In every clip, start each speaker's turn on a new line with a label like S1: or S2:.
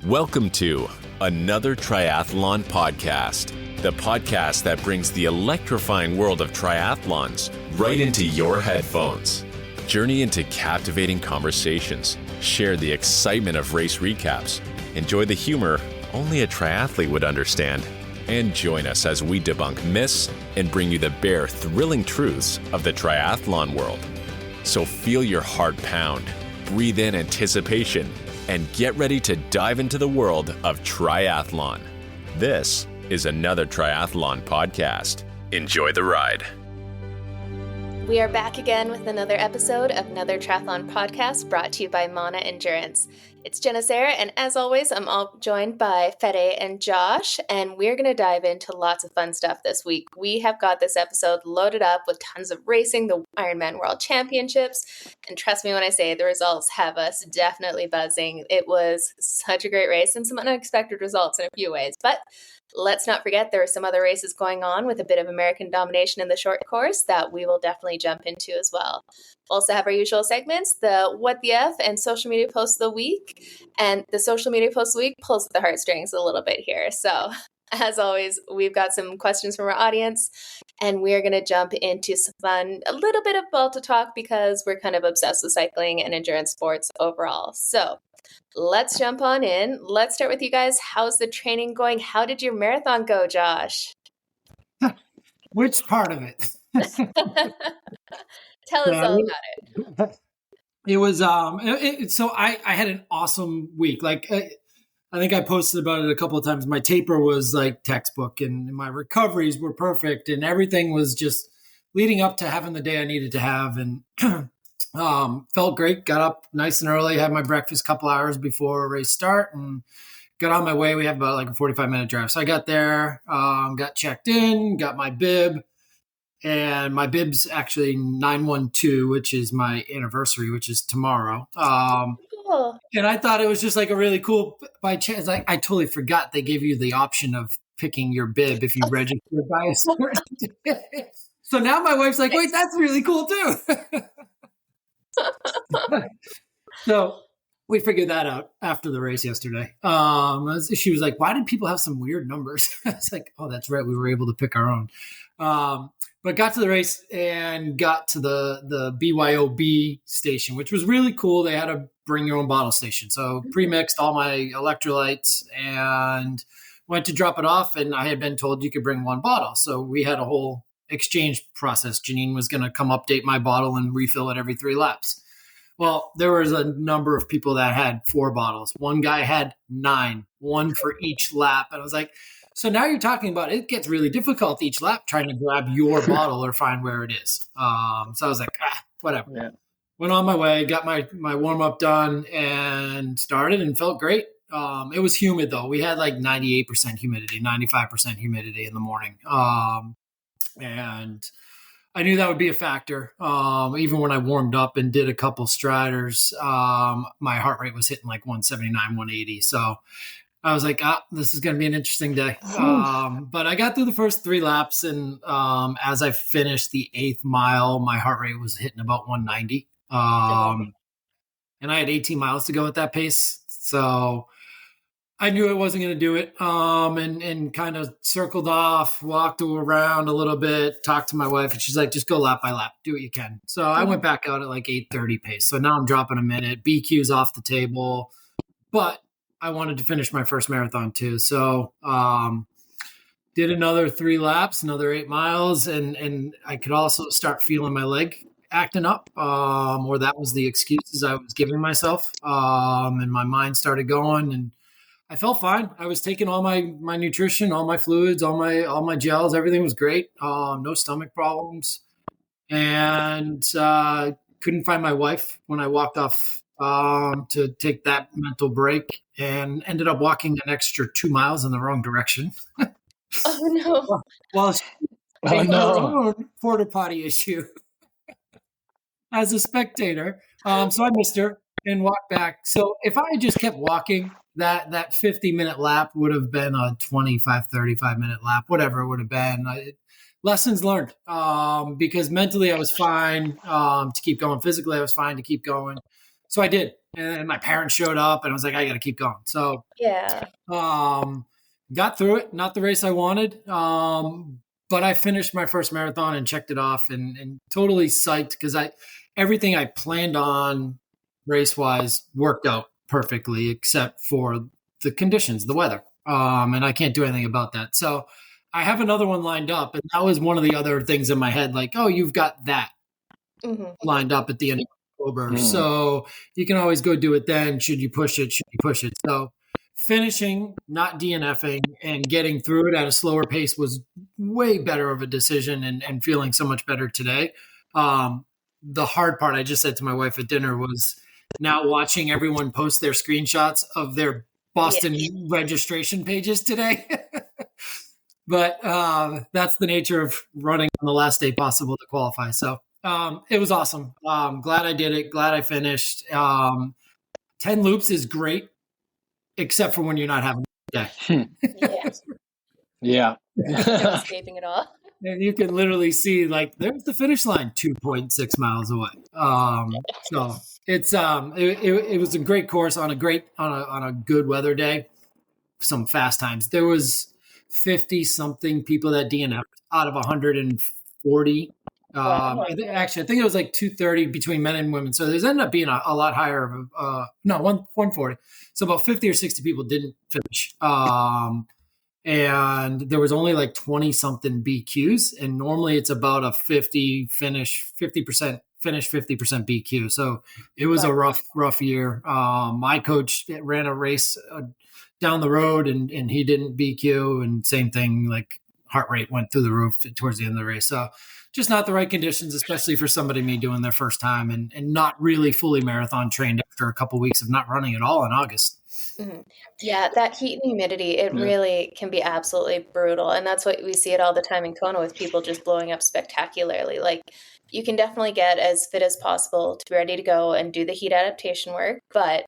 S1: Welcome to another triathlon podcast, the podcast that brings the electrifying world of triathlons right into your headphones. Journey into captivating conversations, share the excitement of race recaps, enjoy the humor only a triathlete would understand, and join us as we debunk myths and bring you the bare, thrilling truths of the triathlon world. So feel your heart pound, breathe in anticipation, and get ready to dive into the world of triathlon. This is another triathlon podcast. Enjoy the ride.
S2: We are back again with another episode of another triathlon podcast brought to you by Mauna Endurance. It's Jenna-Caer, and as always, I'm all joined by Fede and Josh, and we're going to dive into lots of fun stuff this week. We have got this episode loaded up with tons of racing, the Ironman World Championships, and trust me when I say the results have us definitely buzzing. It was such a great race and some unexpected results in a few ways, but let's not forget there are some other races going on with a bit of American domination in the short course that we will definitely jump into as well. We'll also have our usual segments, the What the F and social media posts of the week. And the social media post of the week pulls at the heartstrings a little bit here. So as always, we've got some questions from our audience, and we're going to jump into some fun, a little bit of Balta talk because we're kind of obsessed with cycling and endurance sports overall. So let's jump on in. Let's start with you guys. How's the training going? How did your marathon go, Josh?
S3: Which part of it?
S2: Tell us all about it.
S3: It was, so I had an awesome week. Like, I think I posted about it a couple of times. My taper was like textbook and my recoveries were perfect and everything was just leading up to having the day I needed to have. And felt great. Got up nice and early, had my breakfast a couple hours before race start and got on my way. We have about like a 45-minute drive. So I got there, got checked in, got my bib, and my bib's actually 912, which is my anniversary, which is tomorrow.
S2: Cool.
S3: And I thought it was just like a really cool, by chance, I totally forgot they gave you the option of picking your bib if you register by a certain day. So now my wife's like, wait, that's really cool too. So we figured that out after the race yesterday. She was like, why did people have some weird numbers? I was like, oh, that's right. We were able to pick our own. But got to the race and got to the BYOB station, which was really cool. They had a bring your own bottle station. So pre-mixed all my electrolytes and went to drop it off. And I had been told you could bring one bottle. So we had a whole exchange process. Janine was going to come update my bottle and refill it every 3 laps. Well, there was a number of people that had 4 bottles. One guy had 9, one for each lap. And I was like, so now you're talking about it gets really difficult each lap trying to grab your bottle or find where it is. So I was like, whatever. Yeah. Went on my way, got my warm-up done and started and felt great. It was humid though. We had like 98% humidity, 95% humidity in the morning. And I knew that would be a factor. Even when I warmed up and did a couple striders, my heart rate was hitting like 179, 180. So I was like, this is going to be an interesting day. But I got through the first 3 laps. And as I finished the 8th mile, my heart rate was hitting about 190. And I had 18 miles to go at that pace. So I knew I wasn't going to do it, and kind of circled off, walked around a little bit, talked to my wife, and she's like, just go lap by lap, do what you can. So I went back out at like 8:30 pace. So now I'm dropping a minute. BQ's off the table, but I wanted to finish my first marathon too. So did another 3 laps, another 8 miles, and I could also start feeling my leg acting up, or that was the excuses I was giving myself, and my mind started going and I felt fine. I was taking all my nutrition, all my fluids, all my gels. Everything was great. No stomach problems, and couldn't find my wife when I walked off to take that mental break, and ended up walking an extra 2 miles in the wrong direction.
S2: Oh no!
S3: Well, her own porta potty issue as a spectator. So I missed her and walked back. So if I had just kept walking, that 50-minute lap would have been a 25, 35-minute lap, whatever it would have been. Lessons learned, because mentally I was fine to keep going. Physically, I was fine to keep going. So I did. And my parents showed up and I was like, I got to keep going. So
S2: Yeah.
S3: got through it. Not the race I wanted. But I finished my first marathon and checked it off and totally psyched because everything I planned on race wise worked out perfectly except for the conditions, the weather. And I can't do anything about that. So I have another one lined up. And that was one of the other things in my head, like, oh, you've got that lined up at the end of October. So you can always go do it then. Should you push it? So finishing, not DNFing, and getting through it at a slower pace was way better of a decision and feeling so much better today. The hard part, I just said to my wife at dinner, was now watching everyone post their screenshots of their Boston registration pages today. But that's the nature of running on the last day possible to qualify. So it was awesome. Glad I did it. Glad I finished. 10 loops is great, except for when you're not having a day.
S2: Yeah. No escaping it all.
S3: And you can literally see, like, there's the finish line 2.6 miles away. So it's it was a great course on a good weather day. Some fast times. There was 50 something people that DNF'd out of 140. I think it was like 230 between men and women. So there's ended up being a lot higher of 140. So about 50 or 60 people didn't finish. And there was only like 20 something BQs. And normally it's about a 50% finish, 50% BQ. So it was a rough year. My coach ran a race down the road and he didn't BQ, and same thing, like heart rate went through the roof towards the end of the race. So just not the right conditions, especially for somebody me doing their first time and not really fully marathon trained after a couple of weeks of not running at all in August.
S2: Yeah, that heat and humidity, it really can be absolutely brutal. And that's what we see it all the time in Kona with people just blowing up spectacularly. Like, you can definitely get as fit as possible to be ready to go and do the heat adaptation work, but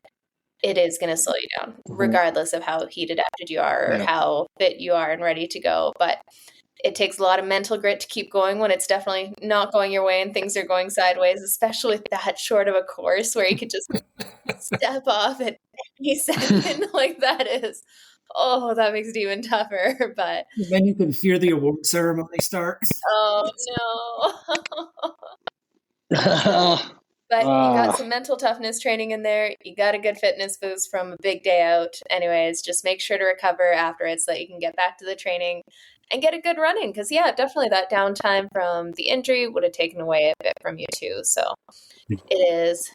S2: it is going to slow you down regardless of how heat adapted you are or how fit you are and ready to go. But it takes a lot of mental grit to keep going when it's definitely not going your way and things are going sideways, especially with that short of a course where you could just step off at any second. Like, that is, that makes it even tougher. But
S3: then you can hear the award ceremony start.
S2: Oh no. But you got some mental toughness training in there. You got a good fitness boost from a big day out. Anyways, just make sure to recover after it so that you can get back to the training and get a good run in. Because, definitely that downtime from the injury would have taken away a bit from you too. So it is,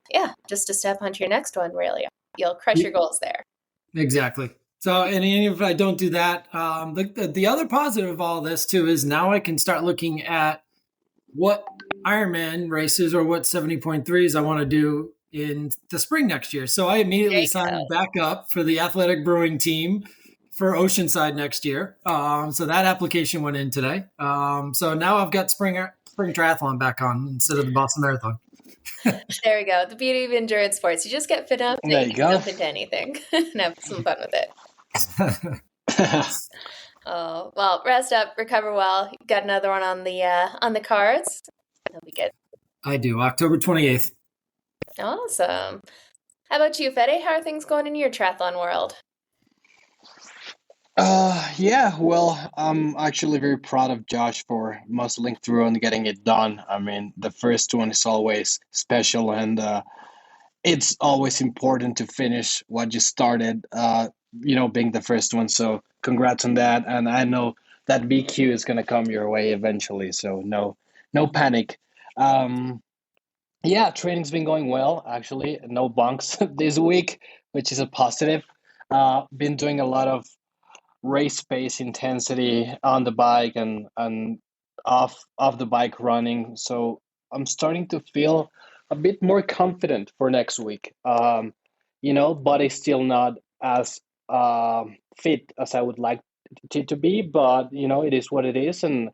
S2: just a step onto your next one, really. You'll crush your goals there.
S3: Exactly. So, and if I don't do that, the other positive of all this too is now I can start looking at what Ironman races or what 70.3s I want to do in the spring next year. So I immediately signed back up for the athletic brewing team for Oceanside next year. So that application went in today. So now I've got spring triathlon back on instead of the Boston Marathon.
S2: There we go. The beauty of endurance sports. You just get fit up and you can jump into anything and have some fun with it. Oh, well, rest up, recover well. You got another one on the cards. That'll be good.
S3: I do. October 28th.
S2: Awesome. How about you, Fede? How are things going in your triathlon world?
S4: Well, I'm actually very proud of Josh for muscling through and getting it done. I mean, the first one is always special, and it's always important to finish what you started, being the first one. So congrats on that. And I know that BQ is going to come your way eventually. So no panic. Training's been going well, actually. No bunks this week, which is a positive. Been doing a lot of race pace intensity on the bike and off the bike running. So I'm starting to feel a bit more confident for next week. Body's still not as fit as I would like it to be, but it is what it is, and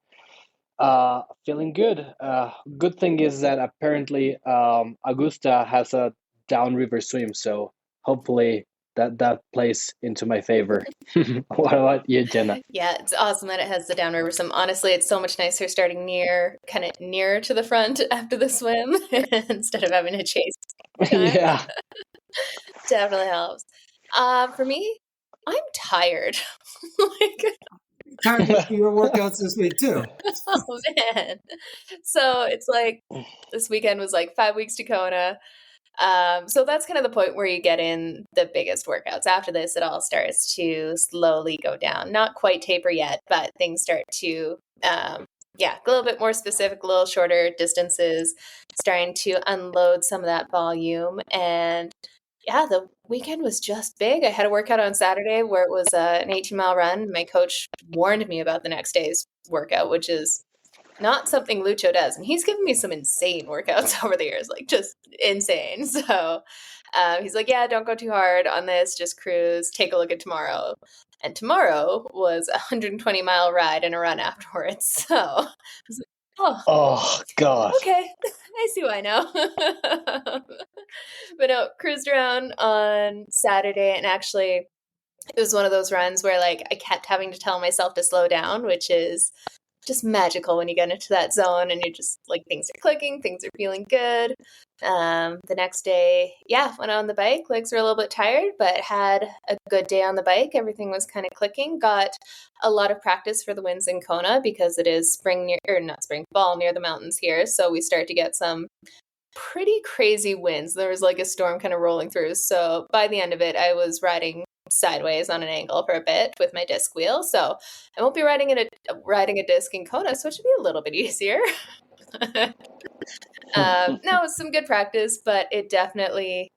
S4: feeling good. Good thing is that apparently Augusta has a downriver swim, so hopefully that plays into my favor. What about you, Jenna?
S2: Yeah, it's awesome that it has the downriver swim. Honestly, it's so much nicer starting nearer to the front after the swim instead of having to chase
S4: Yeah.
S2: Definitely helps. For me, I'm tired. Like,
S3: Tired of your workouts this week too.
S2: oh man. So it's like this weekend was like 5 weeks to Kona. So that's kind of the point where you get in the biggest workouts. After this, it all starts to slowly go down. Not quite taper yet, but things start to, a little bit more specific, a little shorter distances, starting to unload some of that volume. And yeah, the weekend was just big. I had a workout on Saturday where it was an 18-mile run. My coach warned me about the next day's workout, which is not something Lucho does. And he's given me some insane workouts over the years, like just insane. So he's like, yeah, don't go too hard on this. Just cruise. Take a look at tomorrow. And tomorrow was a 120-mile ride and a run afterwards. So I was like,
S4: Oh, God.
S2: okay, I see why now. But no, cruised around on Saturday, and actually it was one of those runs where like I kept having to tell myself to slow down, which is just magical when you get into that zone and you're just like, things are clicking, things are feeling good. The next day, went on the bike. Legs were a little bit tired, but had a good day on the bike. Everything was kind of clicking. Got a lot of practice for the winds in Kona because it is fall near the mountains here. So we start to get some pretty crazy winds. There was like a storm kind of rolling through. So by the end of it, I was riding sideways on an angle for a bit with my disc wheel. So I won't be riding a disc in Kona, so it should be a little bit easier. No, it was some good practice, but it definitely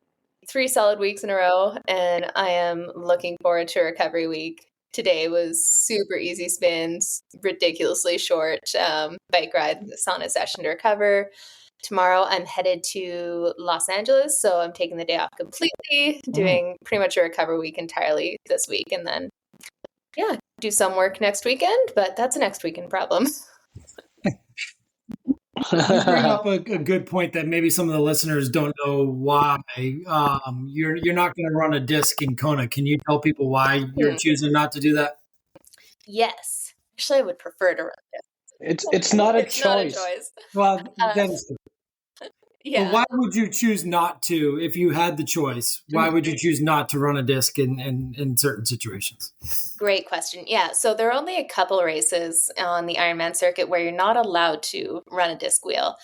S2: 3 solid weeks in a row, and I am looking forward to recovery week. Today was super easy spins, ridiculously short bike ride, sauna session to recover. Tomorrow I'm headed to Los Angeles, so I'm taking the day off completely, doing pretty much a recovery week entirely this week, and then do some work next weekend, but that's a next weekend problem.
S3: You bring up a good point that maybe some of the listeners don't know why you're not going to run a disc in Kona. Can you tell people why you're choosing not to do that?
S2: Yes, actually, I would prefer to run it.
S4: It's not a
S2: It's
S4: choice.
S2: not a choice.
S3: Well, then,
S2: Yeah.
S3: but why would you choose not to if you had the choice? Why would you choose not to run a disc in certain situations?
S2: Great question. Yeah. So there are only a couple races on the Ironman circuit where you're not allowed to run a disc wheel.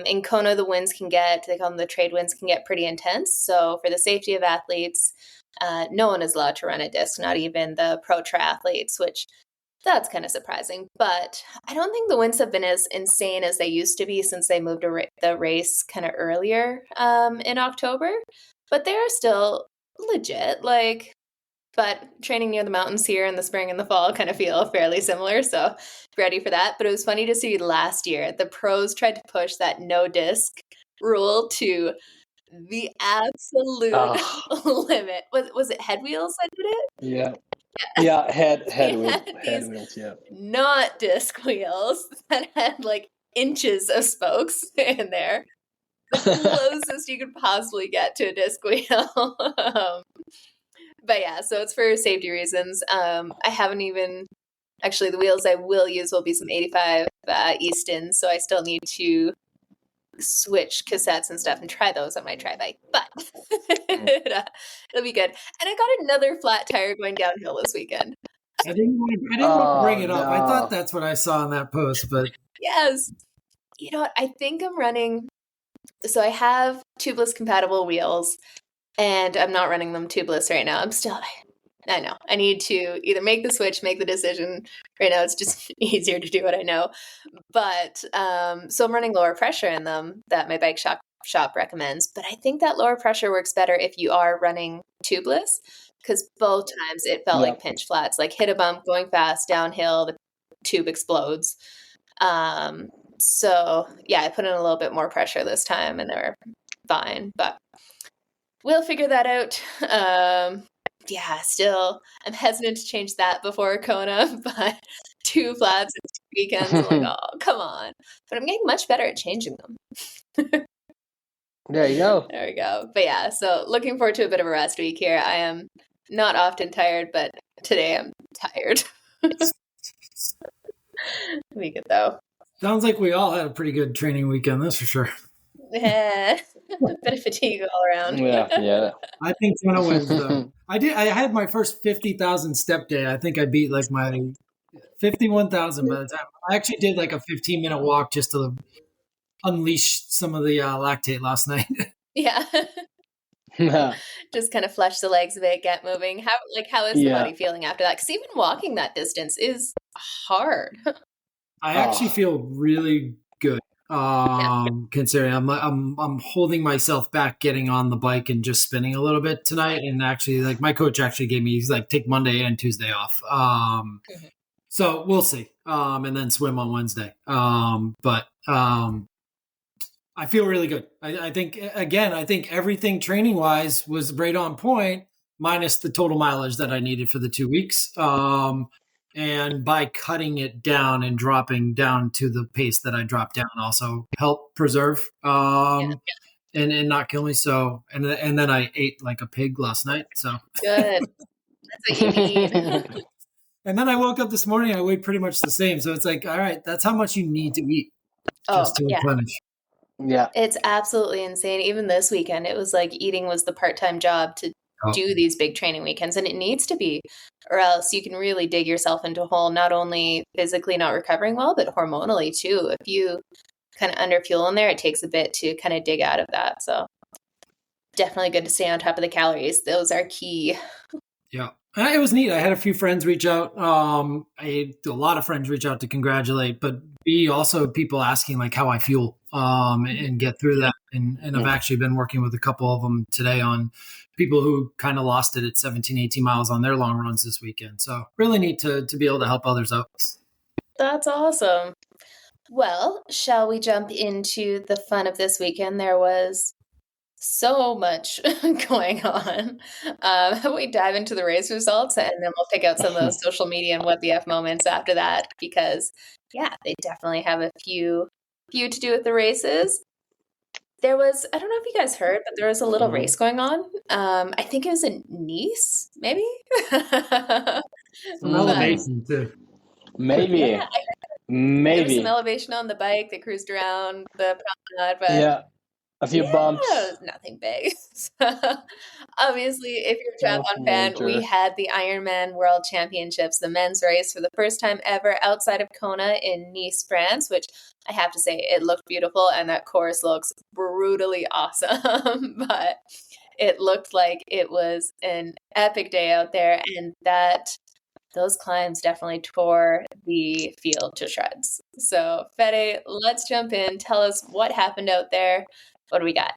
S2: In Kona, the winds they call them the trade winds, can get pretty intense. So for the safety of athletes, no one is allowed to run a disc, not even the pro triathletes, which that's kind of surprising. But I don't think the winds have been as insane as they used to be since they moved the race kind of earlier in October. But they're still legit. But training near the mountains here in the spring and the fall kind of feel fairly similar. So ready for that. But it was funny to see last year, the pros tried to push that no disc rule to the absolute limit. Was it Head Wheels that did it?
S4: Yeah. Yeah, head wheels, yeah.
S2: Not disc wheels that had like inches of spokes in there. The closest you could possibly get to a disc wheel. But yeah, so it's for safety reasons. I haven't even, actually the wheels I will use will be some 85 Easton, so I still need to switch cassettes and stuff and try those on my tri-bike, but it'll be good. And I got another flat tire going downhill this weekend.
S3: I didn't want to bring it up. No. I thought that's what I saw in that post, but
S2: yes. You know what? I think I'm running, so I have tubeless compatible wheels, and I'm not running them tubeless right now. I know. I need to either make the switch, make the decision. Right now, it's just easier to do what I know. But so I'm running lower pressure in them that my bike shop recommends. But I think that lower pressure works better if you are running tubeless, because both times it felt like pinch flats, like hit a bump going fast downhill, the tube explodes. So yeah, I put in a little bit more pressure this time, and they were fine. But we'll figure that out. Still, I'm hesitant to change that before Kona, but 2 flats in 2 weekends, I'm like, oh, come on. But I'm getting much better at changing them.
S4: There you go.
S2: There we go. But yeah, so looking forward to a bit of a rest week here. I am not often tired, but today I'm tired. It'll be good, though.
S3: Sounds like we all had a pretty good training weekend, that's for sure.
S2: Yeah. Bit of fatigue all around.
S4: Yeah.
S3: I think Jenna wins though. I had my first 50,000 step day. I think I beat like my 51,000 by the time. I actually did like a 15-minute walk just to unleash some of the lactate last night.
S2: Yeah. Just kind of flush the legs a bit, get moving. How is the
S4: Yeah.
S2: body feeling after that? Because even walking that distance is hard.
S3: I actually feel really good. Considering I'm holding myself back getting on the bike and just spinning a little bit tonight. And actually, like my coach actually gave me, he's like, take Monday and Tuesday off. So we'll see. And then swim on Wednesday. But I feel really good. I think everything training wise was right on point, minus the total mileage that I needed for the 2 weeks. And by cutting it down and dropping down to the pace that I dropped down also helped preserve and not kill me. So and then I ate like a pig last night. So
S2: good. That's what you need.
S3: And then I woke up this morning, I weighed pretty much the same. So it's like, all right, that's how much you need to eat just to replenish.
S4: Yeah.
S2: It's absolutely insane. Even this weekend, it was like eating was the part-time job to do these big training weekends, and it needs to be, or else you can really dig yourself into a hole, not only physically not recovering well, but hormonally too. If you kind of under fuel in there, it takes a bit to kind of dig out of that. So definitely good to stay on top of the calories. Those are key.
S3: Yeah. It was neat. I had a few friends reach out. I had a lot of friends reach out to congratulate, but also people asking like how I feel and get through that. And I've actually been working with a couple of them today on people who kind of lost it at 17, 18 miles on their long runs this weekend. So really neat to be able to help others out.
S2: That's awesome. Well, shall we jump into the fun of this weekend? There was so much going on. We dive into the race results, and then we'll pick out some of those social media and WTF moments after that, because they definitely have a few to do with the races. There was, I don't know if you guys heard, but there was a little race going on. I think it was in Nice, maybe.
S3: Some elevation too.
S4: Maybe.
S2: There was some elevation on the bike. They cruised around the promenade, but
S4: a few bumps.
S2: It was nothing big. Obviously, if you're a triathlon fan, we had the Ironman World Championships, the men's race, for the first time ever outside of Kona in Nice, France, which I have to say, it looked beautiful, and that course looks brutally awesome. But it looked like it was an epic day out there, and those climbs definitely tore the field to shreds. So, Fede, let's jump in. Tell us what happened out there. What do we got?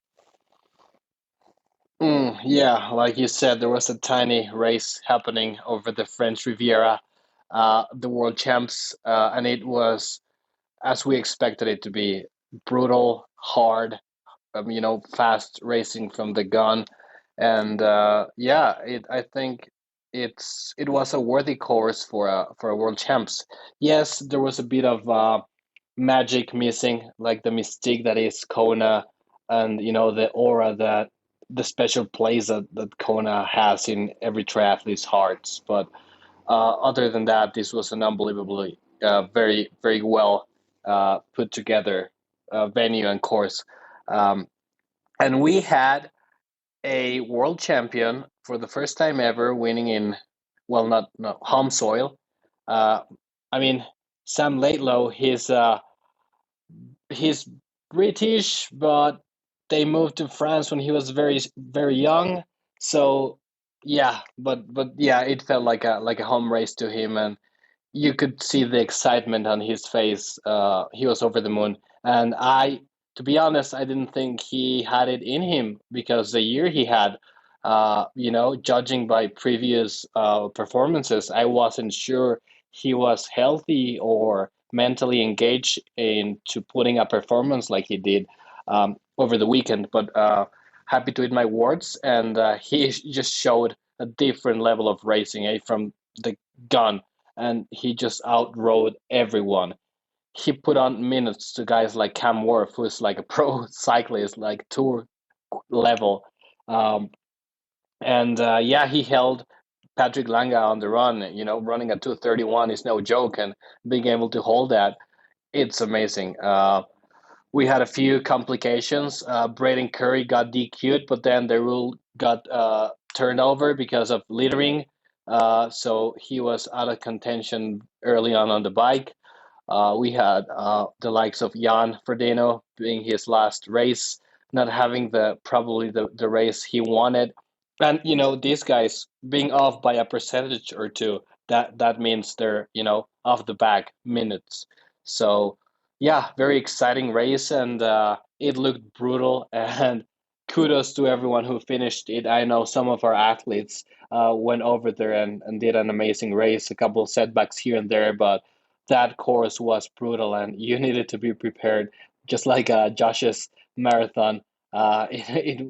S4: Yeah, like you said, there was a tiny race happening over the French Riviera, the World Champs, and it was, as we expected it to be, brutal, hard, fast racing from the gun, and I think it was a worthy course for a World Champs. Yes, there was a bit of magic missing, like the mystique that is Kona, and the aura, that the special place that Kona has in every triathlete's hearts. But other than that, this was an unbelievably very, very well put together venue and course. And we had a world champion for the first time ever winning in, not home soil. Sam Laidlow, he's British, but they moved to France when he was very, very young. So it felt like a home race to him, and you could see the excitement on his face. He was over the moon, and to be honest, I didn't think he had it in him, because the year he had, judging by previous performances, I wasn't sure he was healthy or mentally engaged into putting a performance like he did over the weekend. But happy to eat my words, and he just showed a different level of racing from the gun, and he just outrode everyone. He put on minutes to guys like Cam Worth, who's like a pro cyclist, like tour level. He held Patrick Langa on the run. Running at 2:31 is no joke, and being able to hold that, it's amazing. we had a few complications. Braden Curry got DQ'd, but then the rule got turned over because of littering. So he was out of contention early on the bike. We had the likes of Jan Frodeno being his last race, not having probably the race he wanted. And, these guys being off by a percentage or two, that means they're, off the back minutes. So, yeah, very exciting race, and it looked brutal. And kudos to everyone who finished it. I know some of our athletes went over there and did an amazing race, a couple of setbacks here and there, but that course was brutal, and you needed to be prepared, just like Josh's marathon. It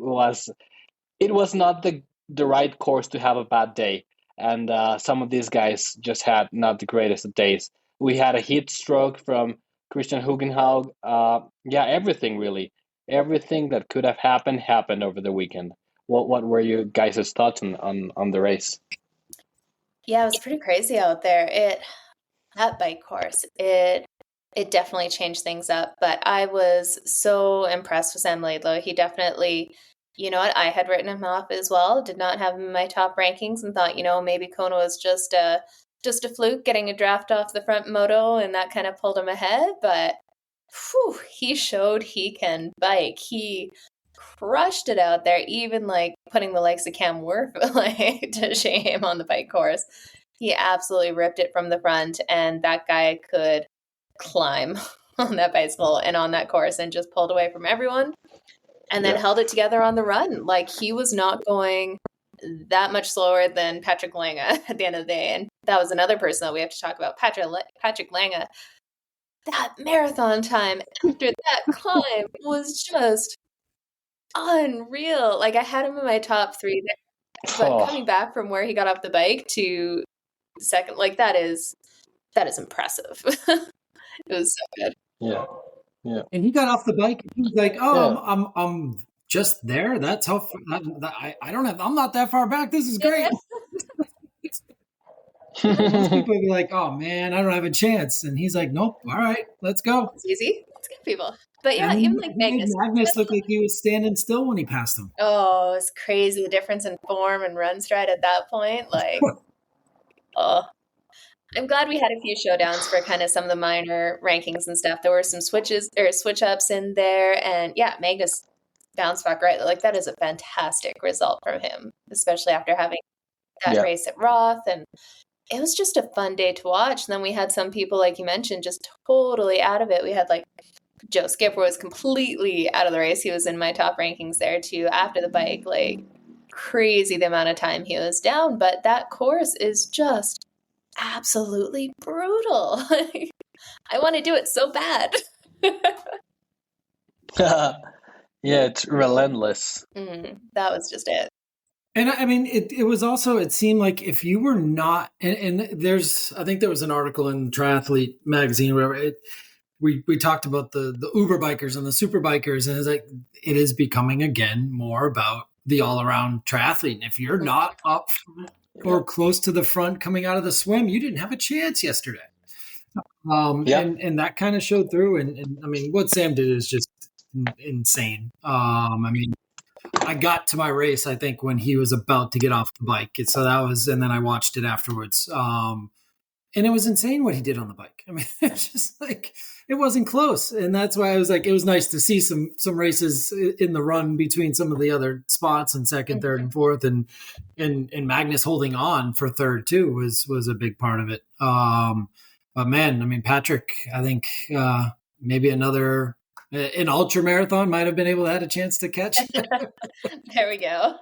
S4: was not the right course to have a bad day, and some of these guys just had not the greatest of days. We had a heat stroke from Christian Hugenhaug. Yeah, everything really, everything that could have happened over the weekend. What were you guys' thoughts on the race?
S2: Yeah, it was pretty crazy out there. That bike course, it definitely changed things up. But I was so impressed with Sam Laidlow. He definitely, you know what, I had written him off as well. Did not have him in my top rankings and thought, maybe Kona was just a fluke getting a draft off the front moto, and that kind of pulled him ahead. But he showed he can bike. He crushed it out there, even like putting the likes of Cam Worth to shame on the bike course. He absolutely ripped it from the front, and that guy could climb on that bicycle and on that course and just pulled away from everyone and then held it together on the run. Like, he was not going that much slower than Patrick Lange at the end of the day. And that was another person that we have to talk about, Patrick Lange. That marathon time after that climb was just unreal. Like, I had him in my top 3 there, but coming back from where he got off the bike to second, like, that is impressive. It was so good.
S4: Yeah.
S3: And he got off the bike. He was like, I'm just there. That's how I'm not that far back. This is great. Most people would be like, oh man, I don't have a chance. And he's like, nope. All right, let's go.
S2: It's easy. Let's get people. But yeah, even like Magnus
S3: looked like he was standing still when he passed him.
S2: Oh, it's crazy, the difference in form and run stride at that point. Like, I'm glad we had a few showdowns for kind of some of the minor rankings and stuff. There were some switch ups in there, and yeah, Magnus bounced back right. Like, that is a fantastic result from him, especially after having that race at Roth. And it was just a fun day to watch. And then we had some people, like you mentioned, just totally out of it. We had like Joe Skipper was completely out of the race. He was in my top rankings there too after the bike. Like, crazy the amount of time he was down. But that course is just absolutely brutal. I want to do it so bad.
S4: Yeah, it's relentless.
S2: That was just it.
S3: And I mean, it was also, it seemed like if you were not, and I think there was an article in Triathlete magazine where we talked about the Uber bikers and the super bikers, and it's like, it is becoming again more about the all around triathlete. And if you're not up or close to the front coming out of the swim, you didn't have a chance yesterday. And that kind of showed through. And I mean, what Sam did is just insane. I mean, I got to my race, I think, when he was about to get off the bike. And so and then I watched it afterwards. And it was insane what he did on the bike. I mean, it's just like, it wasn't close. And that's why I was like, it was nice to see some races in the run between some of the other spots and second, third, and fourth. And Magnus holding on for third too was a big part of it. But man, I mean, Patrick, I think maybe an ultra marathon might have been able to have a chance to catch.
S2: There we go.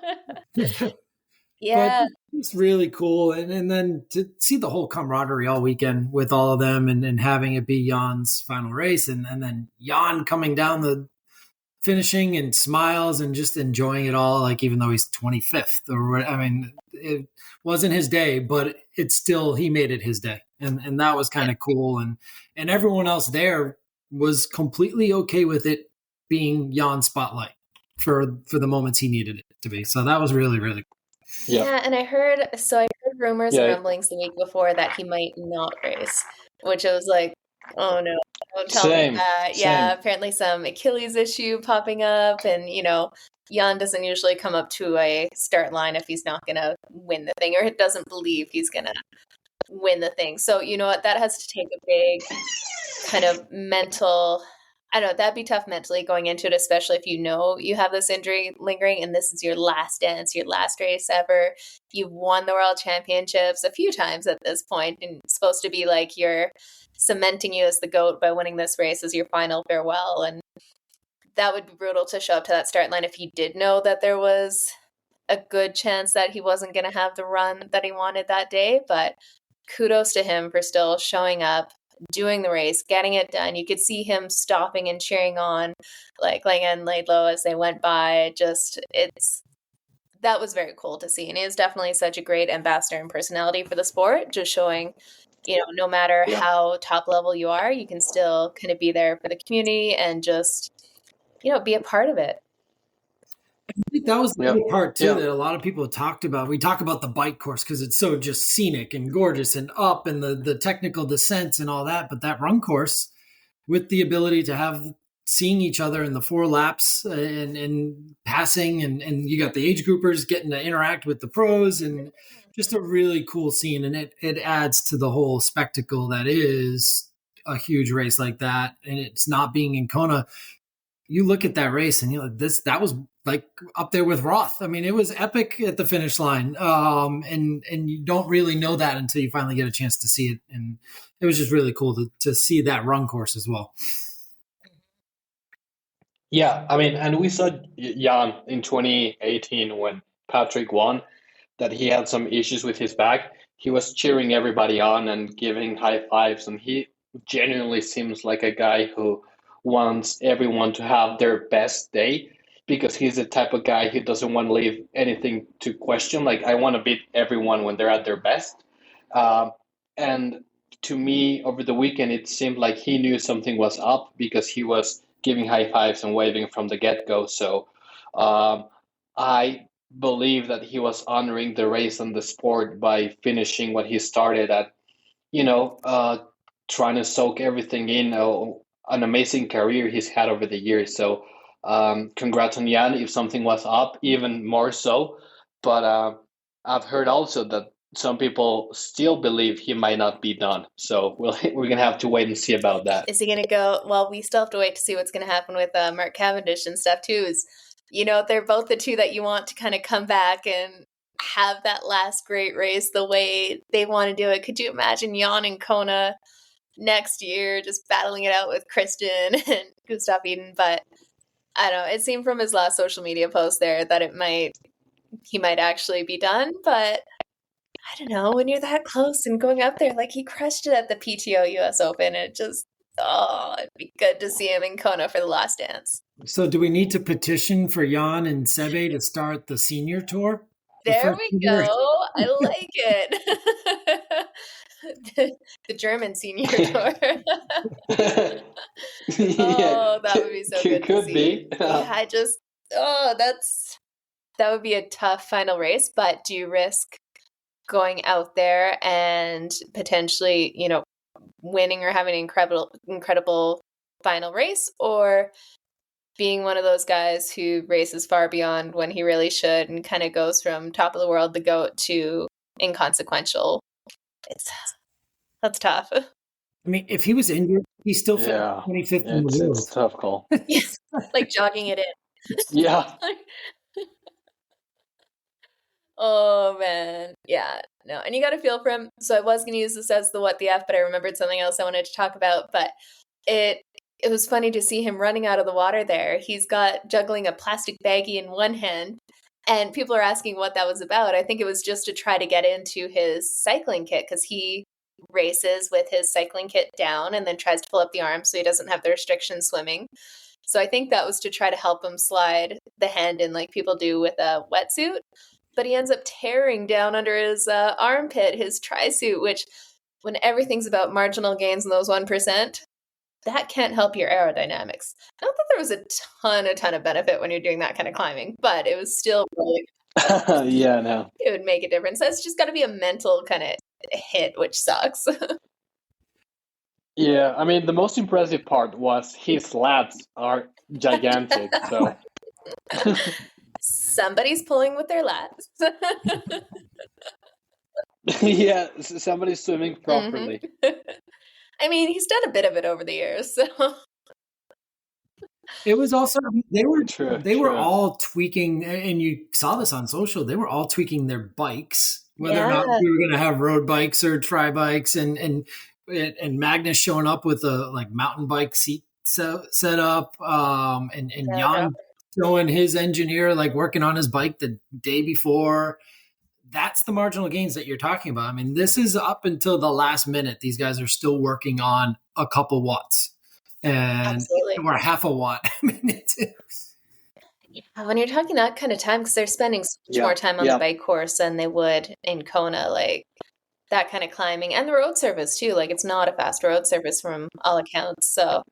S2: Yeah.
S3: But it's really cool. And then to see the whole camaraderie all weekend with all of them and having it be Jan's final race and then Jan coming down the finishing and smiles and just enjoying it all, like, even though he's 25th I mean, it wasn't his day, but it's still, he made it his day. And that was kind of cool. And everyone else there was completely okay with it being Jan's spotlight for the moments he needed it to be. So that was really, really cool.
S2: Yeah, and I heard rumors and rumblings the week before that he might not race, which I was like, Oh no, don't tell me that. Yeah,
S4: Same.
S2: apparently some Achilles issue popping up, and Jan doesn't usually come up to a start line if he's not gonna win the thing, or doesn't believe he's gonna win the thing. So you know what, that has to take a big kind of mental, I don't know, that'd be tough mentally going into it, especially if you know you have this injury lingering and this is your last dance, your last race ever. You've won the world championships a few times at this point, and it's supposed to be like you're cementing you as the GOAT by winning this race as your final farewell. And that would be brutal to show up to that start line if he did know that there was a good chance that he wasn't going to have the run that he wanted that day. But kudos to him for still showing up, doing the race, getting it done. You could see him stopping and cheering on like Langen laid low as they went by. That was very cool to see. And he is definitely such a great ambassador and personality for the sport, just showing, no matter how top level you are, you can still kind of be there for the community and just, be a part of it.
S3: I think that was the other part too that a lot of people talked about. We talk about the bike course because it's so just scenic and gorgeous and up and the technical descents and all that. But that run course with the ability to have seeing each other in the 4 laps and passing and you got the age groupers getting to interact with the pros and just a really cool scene. And it adds to the whole spectacle that is a huge race like that. And it's not being in Kona. You look at that race and that was like up there with Roth. I mean, it was epic at the finish line. And you don't really know that until you finally get a chance to see it. And it was just really cool to see that run course as well.
S4: Yeah, I mean, and we saw Jan in 2018 when Patrick won, that he had some issues with his back. He was cheering everybody on and giving high fives, and he genuinely seems like a guy who wants everyone to have their best day, because he's the type of guy who doesn't want to leave anything to question. Like, I want to beat everyone when they're at their best. And to me, over the weekend, it seemed like he knew something was up because he was giving high fives and waving from the get-go. So I believe that he was honoring the race and the sport by finishing what he started at, trying to soak everything in. An amazing career he's had over the years. So congrats on Jan if something was up, even more so. But I've heard also that some people still believe he might not be done. So we're going to have to wait and see about that.
S2: Is he going to go? Well, we still have to wait to see what's going to happen with Mark Cavendish and stuff too. They're both the two that you want to kind of come back and have that last great race the way they want to do it. Could you imagine Jan and Kona next year just battling it out with Christian and Gustav Iden? But I don't know. It seemed from his last social media post there that he might actually be done, but I don't know, when you're that close and going up there, like he crushed it at the PTO US Open. It'd be good to see him in Kona for the last dance.
S3: So do we need to petition for Jan and Sebe to start the senior tour?
S2: There we go. I like it. The German senior tour. That would be so good to see. That would be a tough final race, but do you risk going out there and potentially, winning or having an incredible final race, or being one of those guys who races far beyond when he really should and kind of goes from top of the world, the GOAT, to inconsequential? That's tough.
S3: I mean, if he was injured, he's still 25th in the world.
S4: It's a tough call.
S2: Yes, like jogging it in.
S4: Yeah.
S2: Oh man, yeah, no, and you got to feel for him. So I was going to use this as the what the F, but I remembered something else I wanted to talk about. But it was funny to see him running out of the water there. He's got juggling a plastic baggie in one hand, and people are asking what that was about. I think it was just to try to get into his cycling kit, because he races with his cycling kit down and then tries to pull up the arms so he doesn't have the restriction swimming. So I think that was to try to help him slide the hand in like people do with a wetsuit. But he ends up tearing down under his armpit, his tri-suit, which, when everything's about marginal gains in those 1%, that can't help your aerodynamics. Not that there was a ton of benefit when you're doing that kind of climbing, but it was still really...
S4: Yeah, no.
S2: It would make a difference. That's just got to be a mental kind of hit, which sucks.
S4: Yeah, I mean, the most impressive part was his laps are gigantic. So,
S2: Somebody's pulling with their laps.
S4: yeah, somebody's swimming properly.
S2: I mean, he's done a bit of it over the years, so.
S3: It was also they were
S4: True.
S3: all tweaking, and you saw this on social. They were all tweaking their bikes, whether or not
S2: Yeah.
S3: we were going to have road bikes or tri bikes, and Magnus showing up with a like mountain bike seat set up, and Jan showing his engineer like working on his bike the day before. That's the marginal gains that you're talking about. I mean, this is up until the last minute. These guys are still working on a couple watts and
S2: Absolutely.
S3: or half a watt. I mean,
S2: when you're talking that kind of time, because they're spending so much more time on the bike course than they would in Kona, like that kind of climbing, and the road surface too. Like it's not a fast road surface from all accounts. So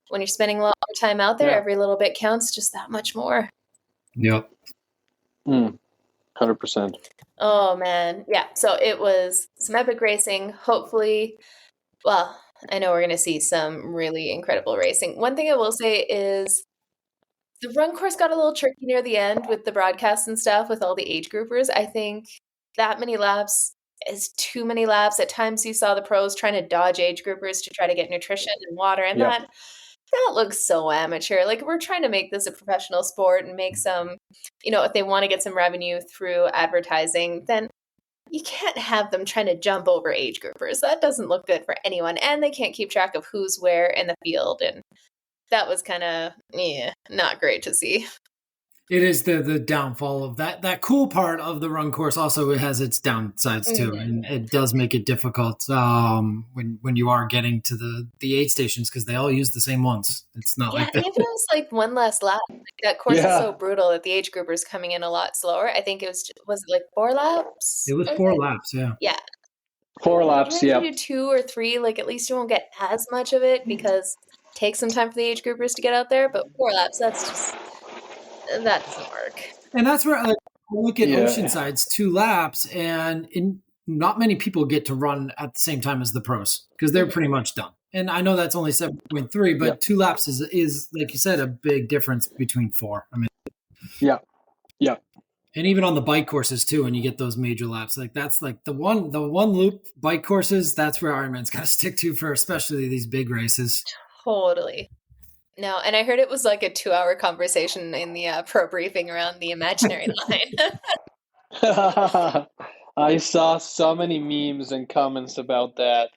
S2: when you're spending a lot more time out there, every little bit counts just that much more.
S3: Yep.
S4: 100%.
S2: Oh man. Yeah. So it was some epic racing. Hopefully, well, I know we're going to see some really incredible racing. One thing I will say is the run course got a little tricky near the end with the broadcasts and stuff with all the age groupers. I think that many laps is too many laps. At times you saw the pros trying to dodge age groupers to try to get nutrition and water, and that looks so amateur. Like we're trying to make this a professional sport and make some, if they want to get some revenue through advertising, then you can't have them trying to jump over age groupers. That doesn't look good for anyone. And they can't keep track of who's where in the field. And that was kind of, not great to see.
S3: It is the downfall of that. That cool part of the run course also has its downsides too, and it does make it difficult when you are getting to the aid stations because they all use the same ones. It's not like that.
S2: Even if it was like one last lap, that course is so brutal that the age groupers coming in a lot slower. I think it was it like 4 laps?
S3: It was 4 laps, yeah.
S2: Yeah.
S4: 4 laps,
S2: If you do 2 or 3, like at least you won't get as much of it because it takes some time for the age groupers to get out there. But 4 laps, that doesn't work.
S3: And that's where I look at Oceanside's 2 laps, and not many people get to run at the same time as the pros because they're pretty much done. And I know that's only 7.3, but 2 laps is like you said, a big difference between 4. I mean,
S4: yeah.
S3: And even on the bike courses too, when you get those major laps, like that's like the one loop bike courses. That's where Ironman's got to stick to for especially these big races.
S2: Totally. No, and I heard it was like a 2-hour conversation in the pro briefing around the imaginary line.
S4: I saw so many memes and comments about that.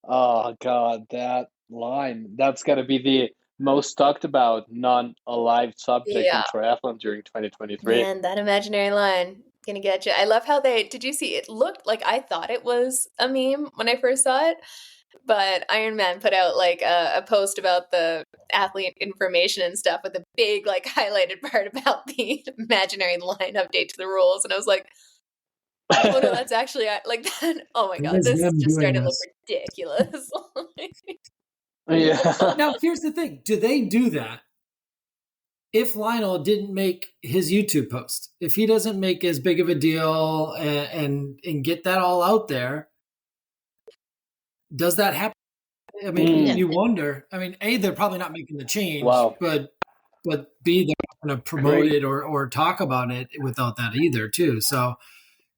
S4: Oh God, that line. That's got to be the most talked about non-alive subject in triathlon during 2023.
S2: Man, that imaginary line, gonna get you. I love how did you see, it looked like I thought it was a meme when I first saw it, but Ironman put out like a post about the athlete information and stuff with a big like highlighted part about the imaginary line update to the rules, and I was like, oh no, that's actually like that. Oh my God, this just started to look ridiculous.
S3: Now, here's the thing. Do they do that if Lionel didn't make his YouTube post? If he doesn't make as big of a deal and get that all out there, does that happen? I mean, you wonder. I mean, A, they're probably not making the change, but B, they're not going to promote it or talk about it without that either, too. So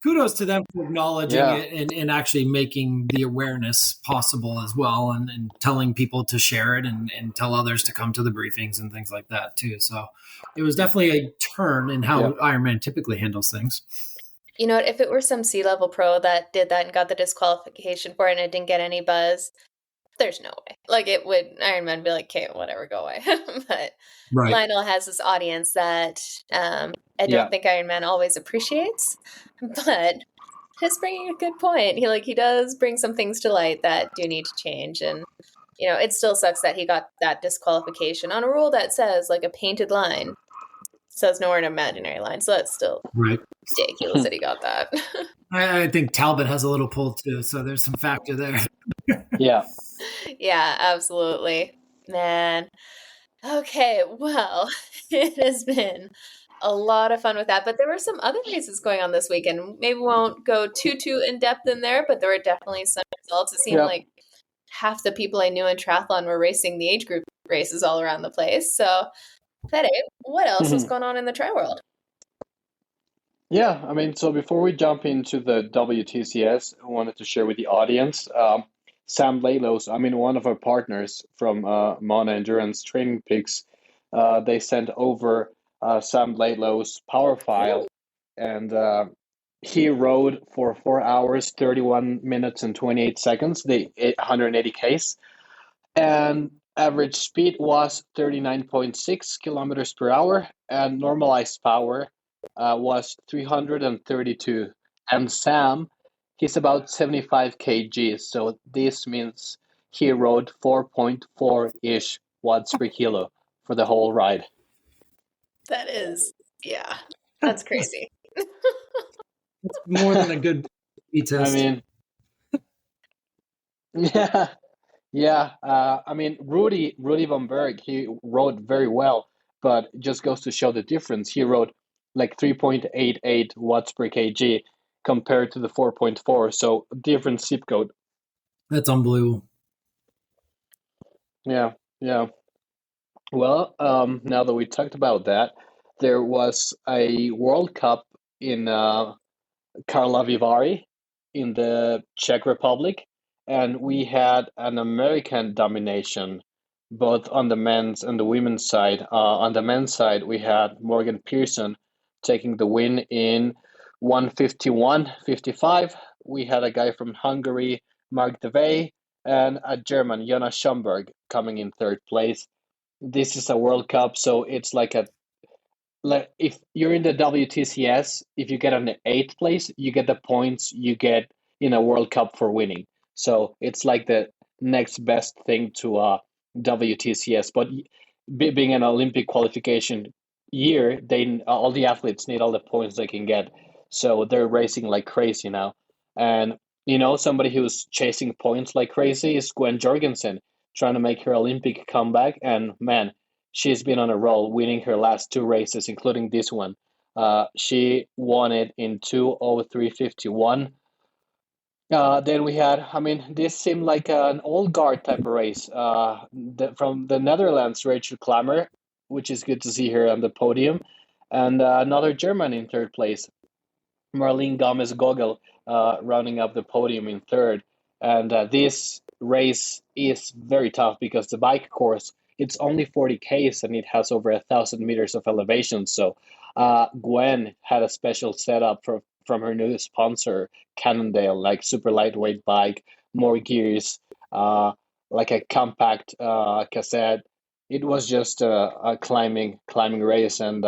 S3: kudos to them for acknowledging it and actually making the awareness possible as well, and telling people to share it and tell others to come to the briefings and things like that too. So it was definitely a turn in how Ironman typically handles things.
S2: You know, if it were some C-level pro that did that and got the disqualification for it and it didn't get any buzz, there's no way. Like it would, Ironman be like, okay, whatever, go away. But Lionel has this audience that I don't think Ironman always appreciates, but he's bringing a good point. He does bring some things to light that do need to change. And, it still sucks that he got that disqualification on a rule that says like a painted line. Says nowhere an imaginary line. So that's still ridiculous that he got that.
S3: I think Talbot has a little pull too. So there's some factor there.
S4: Yeah,
S2: absolutely. Man. Okay, well, it has been a lot of fun with that, but there were some other races going on this weekend. Maybe we won't go too in depth in there, but there were definitely some results. It seemed like half the people I knew in triathlon were racing the age group races all around the place. So, Fede, what else was going on in the tri world?
S4: Yeah, I mean, so before we jump into the WTCS, I wanted to share with the audience, Sam Lalos, I mean, one of our partners from Mauna Endurance Training Peaks, they sent over Sam Lalos' power file, and he rode for 4 hours, 31 minutes, and 28 seconds, the 180 Ks, and average speed was 39.6 kilometers per hour, and normalized power was 332. And Sam, he's about 75 kg, so this means he rode 4.4-ish watts per kilo for the whole ride.
S2: That is, yeah, that's crazy.
S3: It's more than a good test.
S4: I mean, yeah. Yeah, I mean, Rudy Van Berg, he rode very well, but it just goes to show the difference. He rode like 3.88 watts per kg compared to the 4.4, so different zip code.
S3: That's unbelievable.
S4: Yeah, yeah. Well, now that we talked about that, there was a World Cup in Karlovy Vary in the Czech Republic, and we had an American domination both on the men's and the women's side. On the men's side, we had Morgan Pearson taking the win in 1:51:55. We had a guy from Hungary, Mark DeVey, and a German, Jonas Schomburg, coming in third place. This is a World Cup, so it's like if you're in the WTCS, if you get on the eighth place, you get the points you get in a World Cup for winning. So it's like the next best thing to WTCS. But being an Olympic qualification year, they all the athletes need all the points they can get. So they're racing like crazy now. And somebody who's chasing points like crazy is Gwen Jorgensen, trying to make her Olympic comeback. And man, she's been on a roll, winning her last two races, including this one. She won it in 2:03:51. Then we had, I mean, this seemed like an old guard type of race. From the Netherlands, Rachel Klammer, which is good to see her on the podium, and another German in third place, Marlene Gomez-Gogel, rounding up the podium in third. And this race is very tough because the bike course, it's only 40 Ks and it has over 1,000 meters of elevation. So Gwen had a special setup from her new sponsor, Cannondale, like super lightweight bike, more gears, like a compact cassette. It was just a climbing race, and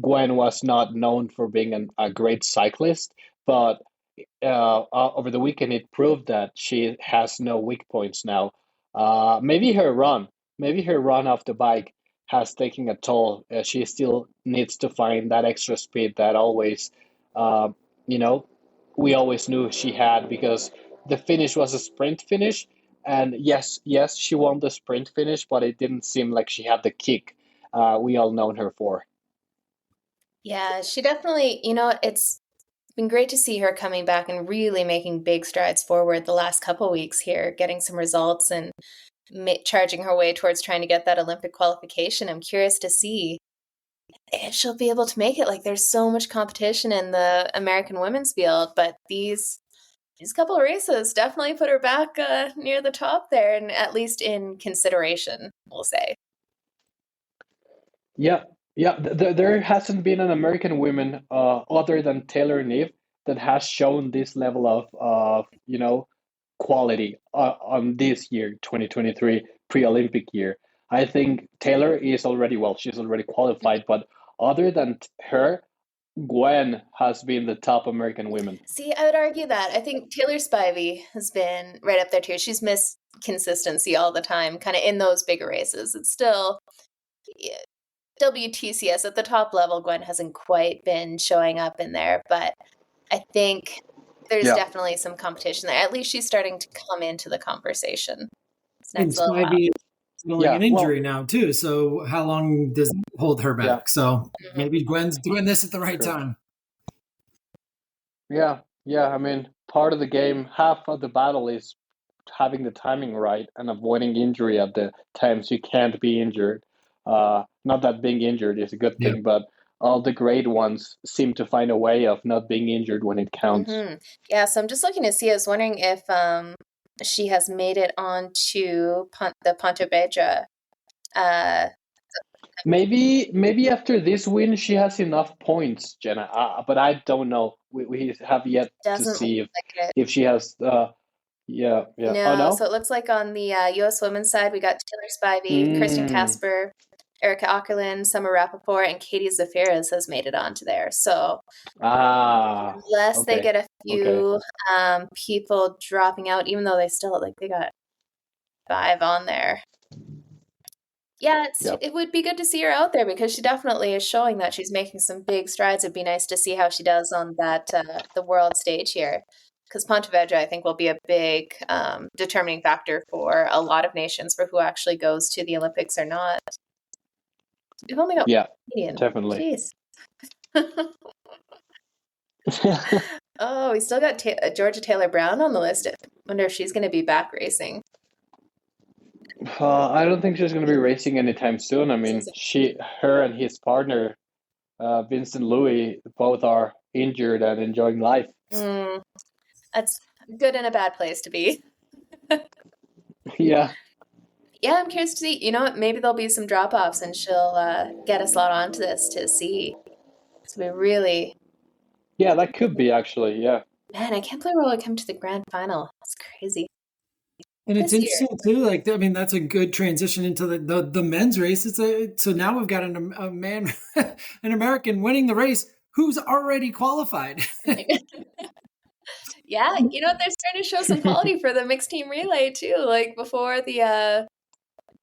S4: Gwen was not known for being a great cyclist, but over the weekend it proved that she has no weak points now. Maybe her run off the bike has taken a toll. She still needs to find that extra speed that always, we always knew she had, because the finish was a sprint finish. And yes, she won the sprint finish, but it didn't seem like she had the kick we all known her for.
S2: Yeah, she definitely, it's been great to see her coming back and really making big strides forward the last couple weeks here, getting some results and charging her way towards trying to get that Olympic qualification. I'm curious to see if she'll be able to make it. Like, there's so much competition in the American women's field, but these couple of races definitely put her back near the top there, and at least in consideration, we'll say.
S4: Yeah, there hasn't been an American woman other than Taylor Knibb that has shown this level of quality on this year, 2023 pre-Olympic year. I think Taylor is already, she's already qualified, but other than her, Gwen has been the top American woman.
S2: See, I would argue that. I think Taylor Spivey has been right up there too. She's missed consistency all the time, kind of in those bigger races. It's still WTCS at the top level. Gwen hasn't quite been showing up in there, but I think there's definitely some competition there. At least she's starting to come into the conversation.
S3: And Spivey is dealing an injury now too. So how long does it hold her back? Yeah. So maybe Gwen's doing this at the right time.
S4: Yeah. I mean, part of the game, half of the battle is having the timing right and avoiding injury at the times you can't be injured. Not that being injured is a good
S3: Yeah.
S4: thing, but all the great ones seem to find a way of not being injured when it counts.
S2: Yeah, so I'm just looking to see. I was wondering if she has made it onto the Pontevedra.
S4: Maybe after this win she has enough points, Jenna. But I don't know. We have yet to
S2: Doesn't
S4: see
S2: look like it.
S4: if she has. Yeah. Oh
S2: No, so
S4: no.
S2: it looks like on the U.S. women's side, we got Taylor Spivey, Kirsten Casper, Erica Ackerlund, Summer Rappaport, and Katie Zafiris has made it onto there. So unless they
S4: Okay.
S2: get a few people dropping out, even though they got 5 on there. Yeah, it would be good to see her out there because she definitely is showing that she's making some big strides. It'd be nice to see how she does on that the world stage here. Because Pontevedra, I think, will be a big determining factor for a lot of nations for who actually goes to the Olympics or not. We've only got Canadian.
S4: Definitely.
S2: Jeez. Oh, we still got Georgia Taylor Brown on the list. I wonder if she's going to be back racing.
S4: I don't think she's going to be racing anytime soon. I mean, her and his partner, Vincent Louis, both are injured and enjoying life.
S2: That's good and a bad place to be.
S4: Yeah.
S2: Yeah, I'm curious to see. You know what? Maybe there'll be some drop-offs and she'll get a slot onto this to see. So we really...
S4: Yeah, that could be actually, yeah.
S2: Man, I can't believe we're going to come to the grand final. It's crazy.
S3: And it's interesting too. Like, I mean, that's a good transition into the men's race. So now we've got a man, an American winning the race who's already qualified.
S2: Yeah, you know what? They're starting to show some quality for the mixed team relay too. Like before the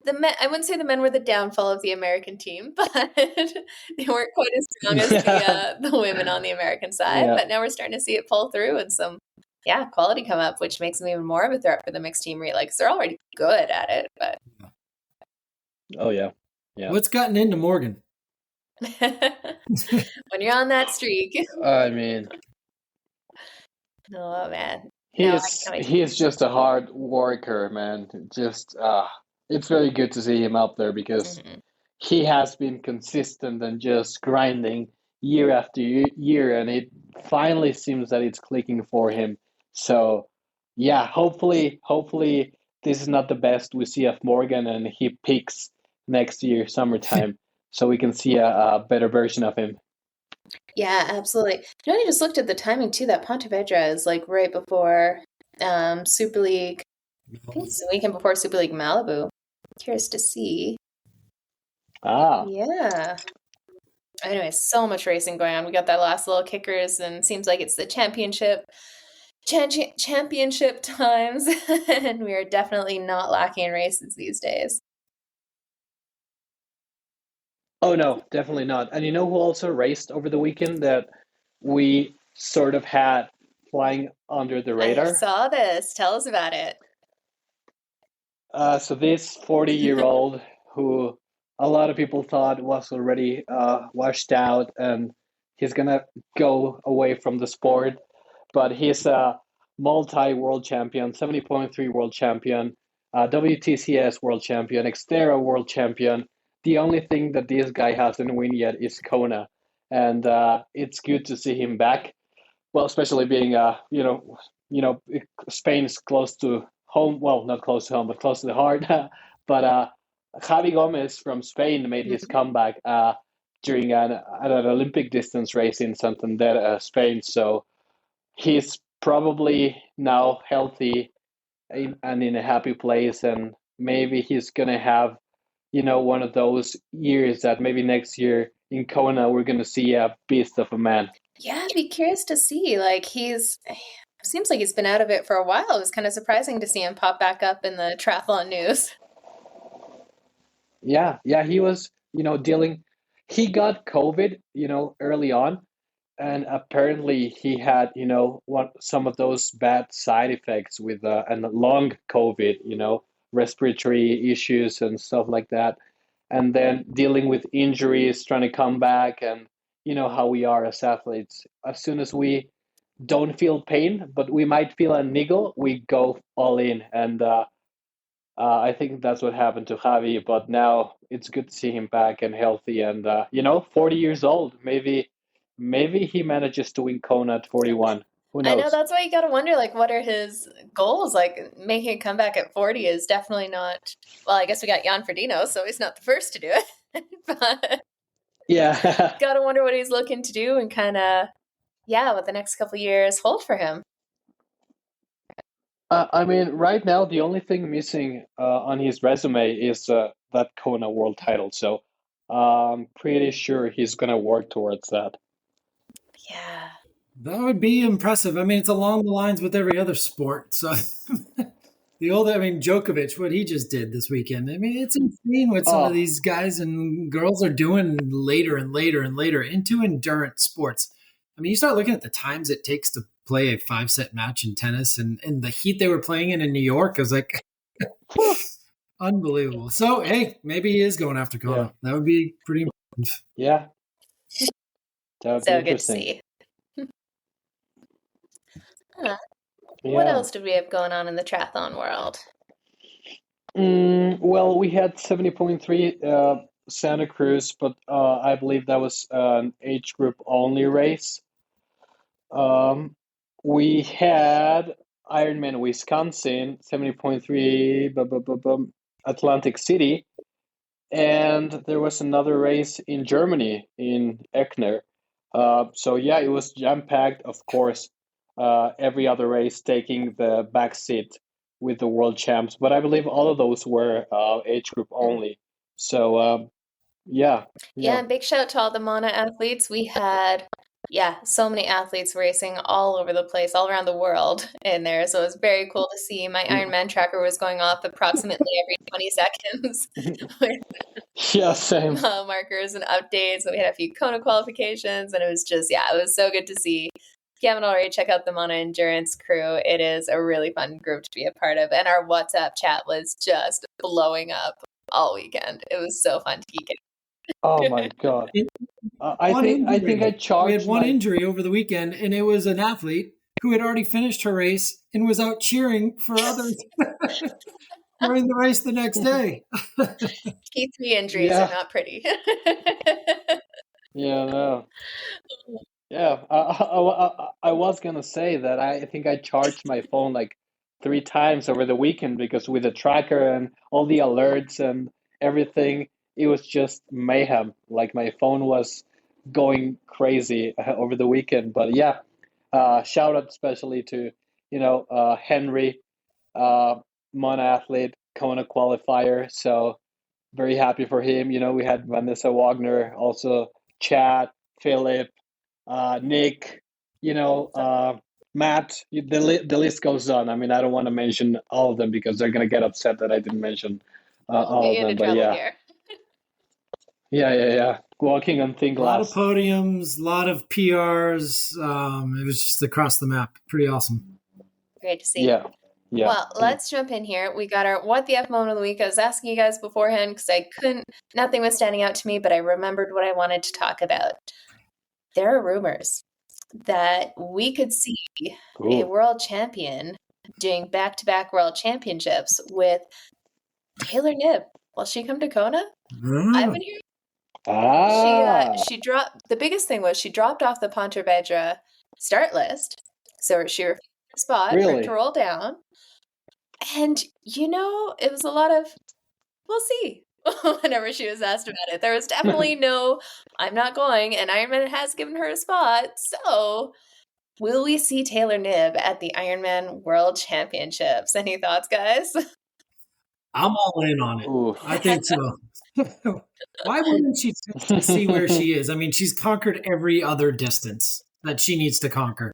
S2: men, I wouldn't say the men were the downfall of the American team, but they weren't quite as strong as the women on the American side.
S4: Yeah.
S2: But now we're starting to see it pull through and some quality come up, which makes them even more of a threat for the mixed team relay because they're already good at it. But
S4: oh yeah.
S3: What's gotten into Morgan?
S2: When you're on that streak,
S4: I mean,
S2: oh man,
S4: he is just a hard worker, man. Just it's very good to see him up there because he has been consistent and just grinding year after year, and it finally seems that it's clicking for him. So yeah, hopefully this is not the best we see of Morgan, and he peaks next year summertime, so we can see a better version of him.
S2: Yeah, absolutely. You know, I just looked at the timing too. That Pontevedra is like right before Super League. I think it's the weekend before Super League Malibu. Curious to see. Yeah. Anyway, so much racing going on. We got that last little kickers, and it seems like it's the championship times, and we are definitely not lacking in races these days.
S4: Oh no, definitely not. And you know who also raced over the weekend that we sort of had flying under the radar?
S2: I saw this. Tell us about it.
S4: So this 40-year-old who a lot of people thought was already washed out and he's gonna go away from the sport, but he's a multi-world champion, 70.3 world champion, WTCS world champion, Xterra world champion. The only thing that this guy hasn't won yet is Kona, and it's good to see him back. Well, especially being Spain is close to home. Well, not close to home, but close to the heart. But Javi Gomez from Spain made his comeback during an Olympic distance race in Santander, Spain. So he's probably now healthy and in a happy place, and maybe he's gonna have one of those years that maybe next year in Kona we're gonna see a beast of a man.
S2: Yeah, I'd be curious to see. Like seems like he's been out of it for a while. It was kind of surprising to see him pop back up in the triathlon news.
S4: Yeah, he was, dealing. He got COVID, early on, and apparently he had, some of those bad side effects with and long COVID, respiratory issues and stuff like that, and then dealing with injuries, trying to come back, and how we are as athletes. As soon as we don't feel pain, but we might feel a niggle, we go all in. And I think that's what happened to Javi. But now it's good to see him back and healthy. And 40 years old. Maybe he manages to win Kona at 41. Who knows?
S2: I know, that's why you got to wonder, like, what are his goals? Like, making a comeback at 40 is definitely not, well, I guess we got Jan Frodeno, so he's not the first to do it. But
S4: yeah.
S2: got to wonder what he's looking to do and kind of, what the next couple of years hold for him.
S4: I mean, right now, the only thing missing on his resume is that Kona world title. So I'm pretty sure he's going to work towards that.
S2: Yeah.
S3: That would be impressive. I mean, it's along the lines with every other sport. So Djokovic, what he just did this weekend. I mean, it's insane what some of these guys and girls are doing later and later and later into endurance sports. I mean, you start looking at the times it takes to play a 5-set match in tennis and the heat they were playing in New York. I was like, unbelievable. So, hey, maybe he is going after Kona. Yeah. That would be pretty important.
S4: Yeah. That would be
S2: so good to see. What else did we have going on in the triathlon world?
S4: Well, we had 70.3 Santa Cruz, but I believe that was an age group only race. We had Ironman Wisconsin, 70.3 Atlantic City, and there was another race in Germany, in Eckner. So yeah, it was jam-packed, of course. Every other race taking the back seat with the world champs, but I believe all of those were age group only. So yeah.
S2: And big shout out to all the Mauna athletes. We had so many athletes racing all over the place, all around the world in there. So it was very cool to see. My Ironman tracker was going off approximately every 20 seconds.
S4: Yeah, same.
S2: Markers and updates. And we had a few Kona qualifications, and it was just, it was so good to see. If you haven't already, check out the Mauna Endurance crew. It is a really fun group to be a part of. And our WhatsApp chat was just blowing up all weekend. It was so fun to geek it.
S4: Oh my God. I think I charged.
S3: We had one injury over the weekend, and it was an athlete who had already finished her race and was out cheering for others during the race the next day.
S2: T3 injuries are not pretty.
S4: Yeah, no. Yeah, I was gonna say that I think I charged my phone like 3 times over the weekend, because with the tracker and all the alerts and everything, it was just mayhem. Like, my phone was going crazy over the weekend. But yeah, shout out especially to Henry, Mauna athlete, Kona qualifier. So very happy for him. We had Vanessa Wagner, also Chad, Philip, Nick, Matt. The list goes on. I mean, I don't want to mention all of them because they're gonna get upset that I didn't mention all of them. But yeah. Yeah. Walking on thin glass.
S3: A lot of podiums, a lot of PRs. It was just across the map. Pretty awesome.
S2: Great to see.
S4: Yeah.
S2: Well, let's jump in here. We got our What the F moment of the week. I was asking you guys beforehand because nothing was standing out to me, but I remembered what I wanted to talk about. There are rumors that we could see a world champion doing back-to-back world championships with Taylor Knibb. Will she come to Kona? I've been hearing. She dropped. The biggest thing was she dropped off the Pontevedra start list, so she refused the spot for it to roll down. And it was a lot of we'll see. Whenever she was asked about it, there was definitely no I'm not going, and Ironman has given her a spot. So will we see Taylor Knibb at the Ironman World Championships? Any thoughts, guys?
S3: I'm all in on it. Ooh. I think so. Why wouldn't she see where she is? I mean, she's conquered every other distance that she needs to conquer.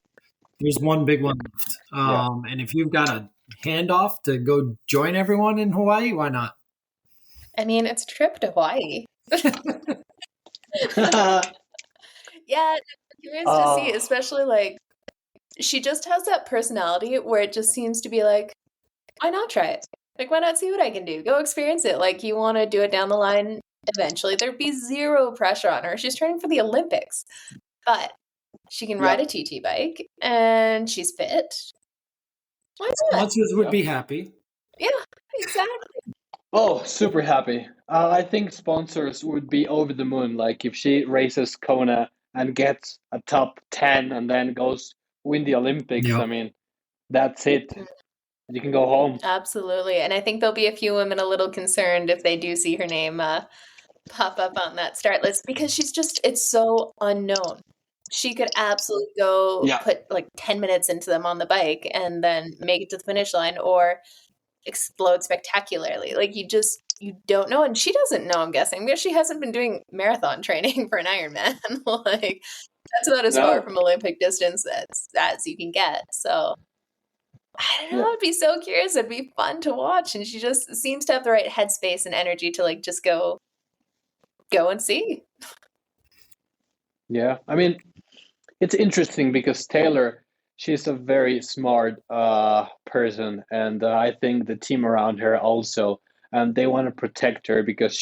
S3: There's one big one left. And if you've got a handoff to go join everyone in Hawaii, why not?
S2: I mean, it's a trip to Hawaii. Yeah, I'm curious to see, especially like she just has that personality where it just seems to be like, why not try it? Like, why not see what I can do? Go experience it. Like, you want to do it down the line eventually. There'd be zero pressure on her. She's training for the Olympics. But She can ride a TT bike, and she's fit. Why not?
S3: Sponsors would be happy.
S2: Yeah, exactly.
S4: Oh, super happy. I think sponsors would be over the moon. Like if she races Kona and gets a top 10 and then goes win the Olympics,
S3: Yep.
S4: I mean, that's it. You can go home.
S2: Absolutely. And I think there'll be a few women a little concerned if they do see her name pop up on that start list, because it's so unknown. She could absolutely go put like 10 minutes into them on the bike and then make it to the finish line, or explode spectacularly. Like you don't know. And she doesn't know, I'm guessing, because she hasn't been doing marathon training for an Ironman. Like that's about as far from Olympic distance as you can get. So I don't know. I'd be so curious. It'd be fun to watch. And she just seems to have the right headspace and energy to like just go and see.
S4: Yeah. I mean, it's interesting because Taylor, she's a very smart person. And I think the team around her also, and they want to protect her because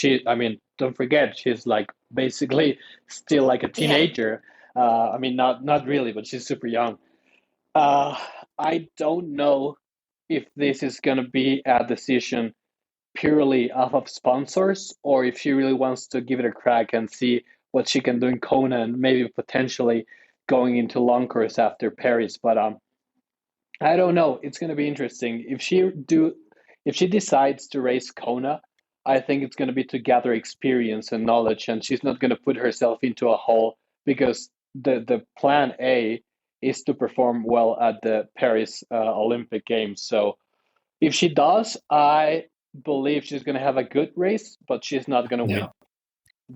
S4: don't forget, she's like basically still like a teenager. I mean, not really, but she's super young. I don't know if this is going to be a decision purely off of sponsors, or if she really wants to give it a crack and see what she can do in Kona and maybe potentially going into long course after Paris. But I don't know. It's going to be interesting. If she decides to race Kona, I think it's going to be to gather experience and knowledge, and she's not going to put herself into a hole, because the plan A is to perform well at the Paris Olympic Games. So if she does, I believe she's going to have a good race, but she's not going to win.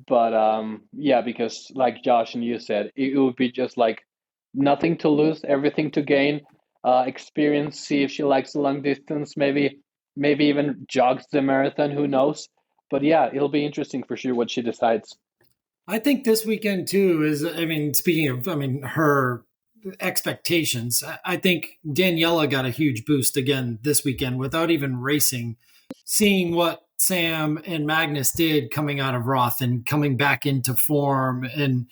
S4: But because like Josh and you said, it would be just like nothing to lose, everything to gain. Experience, see if she likes the long distance, maybe even jogs the marathon, who knows. But yeah, it'll be interesting for sure what she decides.
S3: I think this weekend too is, speaking of, her expectations, I think Daniela got a huge boost again this weekend without even racing, seeing what Sam and Magnus did coming out of Roth and coming back into form. And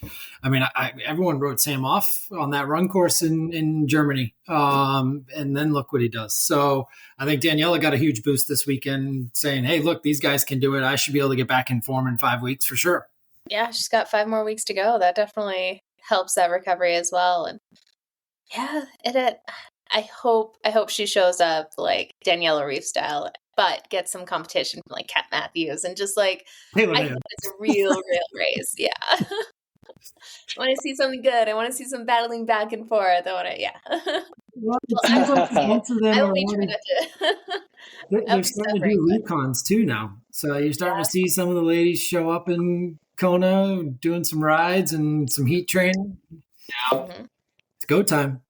S3: everyone wrote Sam off on that run course in Germany. And then look what he does. So I think Daniela got a huge boost this weekend saying, hey, look, these guys can do it. I should be able to get back in form in 5 weeks for sure.
S2: Yeah, she's got 5 more weeks to go. That definitely helps that recovery as well. And yeah, I hope she shows up like Daniela Reef style, but get some competition from like Kat Matthews and just like, I think it's a real race. Yeah. I want to see something good. I want to see some battling back and forth.
S3: Well, it seems like most of them they're starting to do recons too now. So you're starting to see some of the ladies show up in Kona doing some rides and some heat training. Yeah. Mm-hmm. It's go time.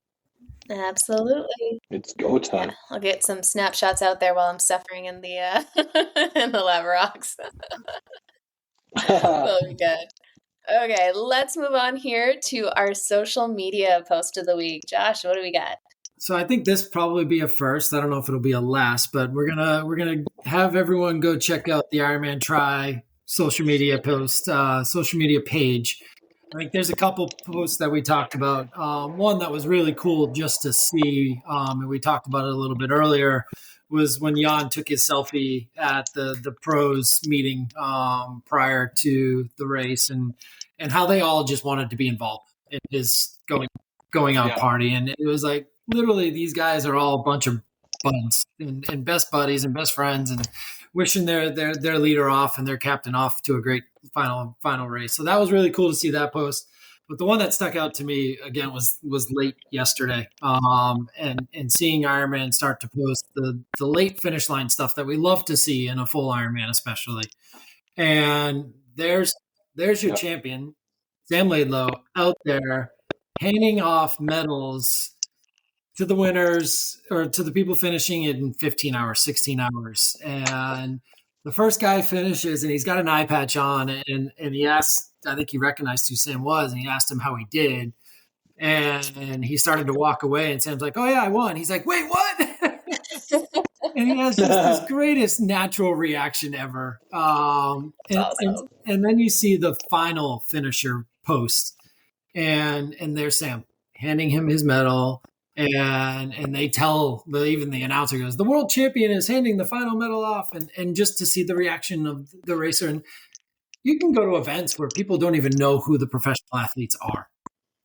S2: Absolutely.
S4: It's go time.
S2: Yeah, I'll get some snapshots out there while I'm suffering in the in the lava rocks. That'll be good. Okay, let's move on here to our social media post of the week. Josh, what do we got?
S3: So I think this probably be a first. I don't know if it'll be a last, but we're gonna have everyone go check out the Ironman Tri social media post, social media page. I think there's a couple posts that we talked about. One that was really cool just to see, and we talked about it a little bit earlier, was when Jan took his selfie at the pros meeting prior to the race, and how they all just wanted to be involved in his going out party. And it was like, literally, these guys are all a bunch of buds and best buddies and best friends, and wishing their leader off and their captain off to a great final race. So that was really cool to see that post. But the one that stuck out to me again was late yesterday, and seeing Ironman start to post the late finish line stuff that we love to see in a full Ironman, especially. And there's your champion, Sam Laidlow, out there handing off medals to the winners or to the people finishing in 15 hours, 16 hours. And the first guy finishes and he's got an eye patch on, and he asked, I think he recognized who Sam was, and he asked him how he did. And he started to walk away, and Sam's like, oh yeah, I won. He's like, wait, what? And he has just this greatest natural reaction ever. And then you see the final finisher post, and there's Sam handing him his medal. And they tell even the announcer goes, the world champion is handing the final medal off, and just to see the reaction of the racer. And you can go to events where people don't even know who the professional athletes are.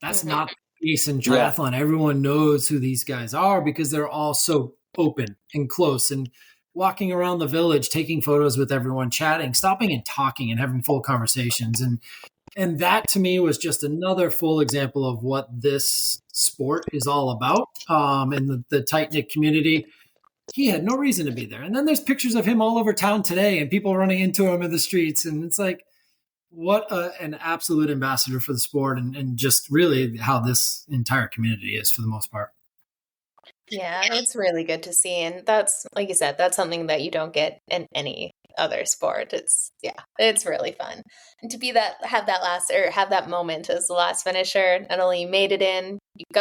S3: That's not the case in triathlon. Everyone knows who these guys are because they're all so open and close and walking around the village, taking photos with everyone, chatting, stopping and talking and having full conversations. And that to me was just another full example of what this sport is all about. And the tight-knit community. He had no reason to be there. And then there's pictures of him all over town today and people running into him in the streets. And it's like, what an absolute ambassador for the sport, and just really how this entire community is for the most part.
S2: Yeah, it's really good to see. And that's, like you said, that's something that you don't get in any other sport. It's really fun. And to be have that moment as the last finisher, not only you made it in,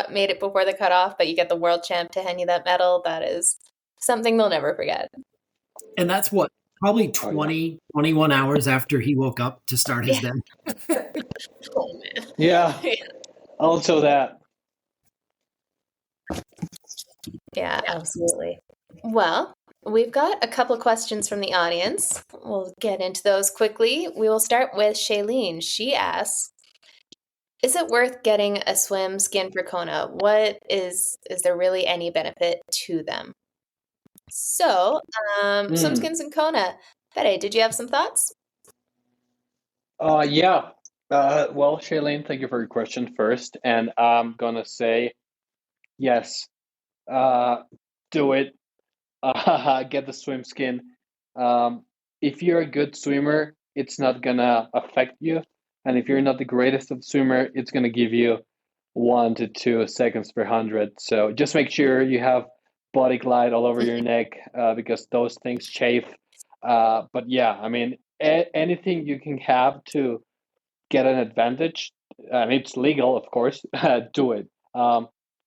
S2: made it before the cutoff, but you get the world champ to hand you that medal. That is something they'll never forget.
S3: And that's what, probably 21 hours after he woke up to start his day.
S2: Oh, man.
S4: Yeah. Also that.
S2: Yeah, absolutely. Well, we've got a couple of questions from the audience. We'll get into those quickly. We will start with Shailene. She asks, is it worth getting a swim skin for Kona? Is there really any benefit to them? So, swim skins in Kona. Fede, did you have some thoughts?
S4: Yeah. Well, Shailene, thank you for your question first. And I'm going to say, yes, do it. Get the swim skin. If you're a good swimmer, it's not going to affect you. And if you're not the greatest of swimmer, it's going to give you 1 to 2 seconds per 100. So just make sure you have body glide all over your neck, because those things chafe. But yeah, I mean, anything you can have to get an advantage, and it's legal, of course, do it.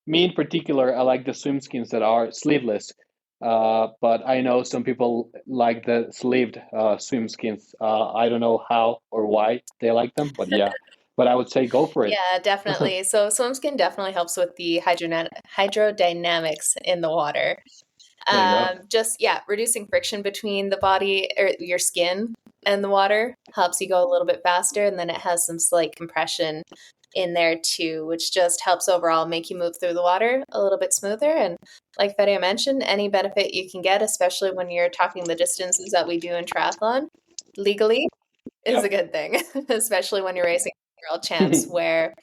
S4: Me in particular, I like the swim skins that are sleeveless, but I know some people like the sleeved swim skins. I don't know how or why they like them, but yeah. But I would say go for it.
S2: Yeah, definitely. So swim skin definitely helps with the hydrodynamics in the water. Reducing friction between the body or your skin and the water helps you go a little bit faster. And then it has some slight compression in there too, which just helps overall make you move through the water a little bit smoother. And like Fede mentioned, any benefit you can get, especially when you're talking the distances that we do in triathlon legally, is a good thing, especially when you're racing world champs where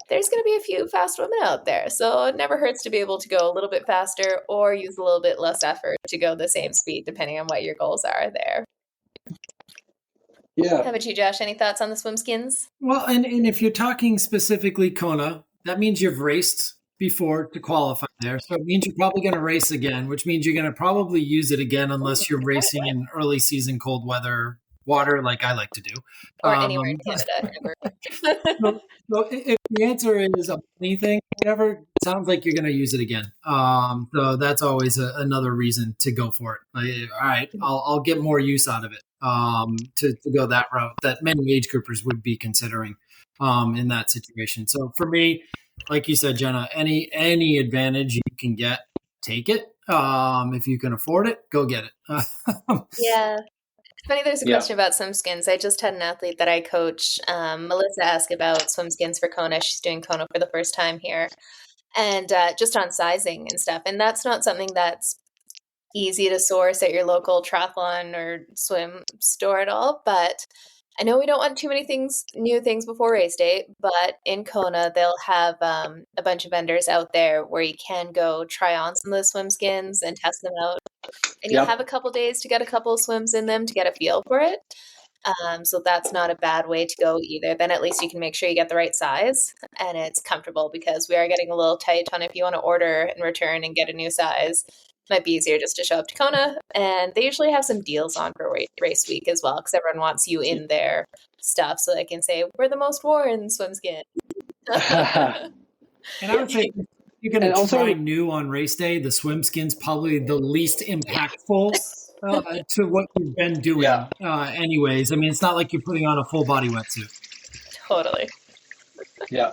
S2: there's going to be a few fast women out there. So it never hurts to be able to go a little bit faster or use a little bit less effort to go the same speed, depending on what your goals are there.
S4: Yeah.
S2: How about you, Josh? Any thoughts on the swim skins?
S3: Well, and if you're talking specifically Kona, that means you've raced before to qualify there. So it means you're probably going to race again, which means you're going to probably use it again unless you're racing in early season cold weather water like I like to do.
S2: Or anywhere in Canada.
S3: So if the answer is anything, whatever, sounds like you're going to use it again. So that's always another reason to go for it. Like, all right, I'll get more use out of it to go that route that many age groupers would be considering in that situation. So for me, like you said, Jenna, any advantage you can get, take it. If you can afford it, go get it.
S2: Yeah. It's funny, there's a question about swim skins. I just had an athlete that I coach, Melissa, ask about swim skins for Kona. She's doing Kona for the first time here. And just on sizing and stuff. And that's not something that's easy to source at your local triathlon or swim store at all. But I know we don't want too many new things before race day, but in Kona, they'll have a bunch of vendors out there where you can go try on some of the swim skins and test them out. And you'll have a couple days to get a couple of swims in them to get a feel for it. So that's not a bad way to go either. Then at least you can make sure you get the right size and it's comfortable, because we are getting a little tight on if you want to order and return and get a new size. It might be easier just to show up to Kona. And they usually have some deals on for race week as well, because everyone wants you in their stuff so they can say, we're the most worn swim skin.
S3: And I would say, you're going to try new on race day, the swim skin's probably the least impactful to what you've been doing anyways. I mean, it's not like you're putting on a full body wetsuit.
S2: Totally.
S4: Yeah.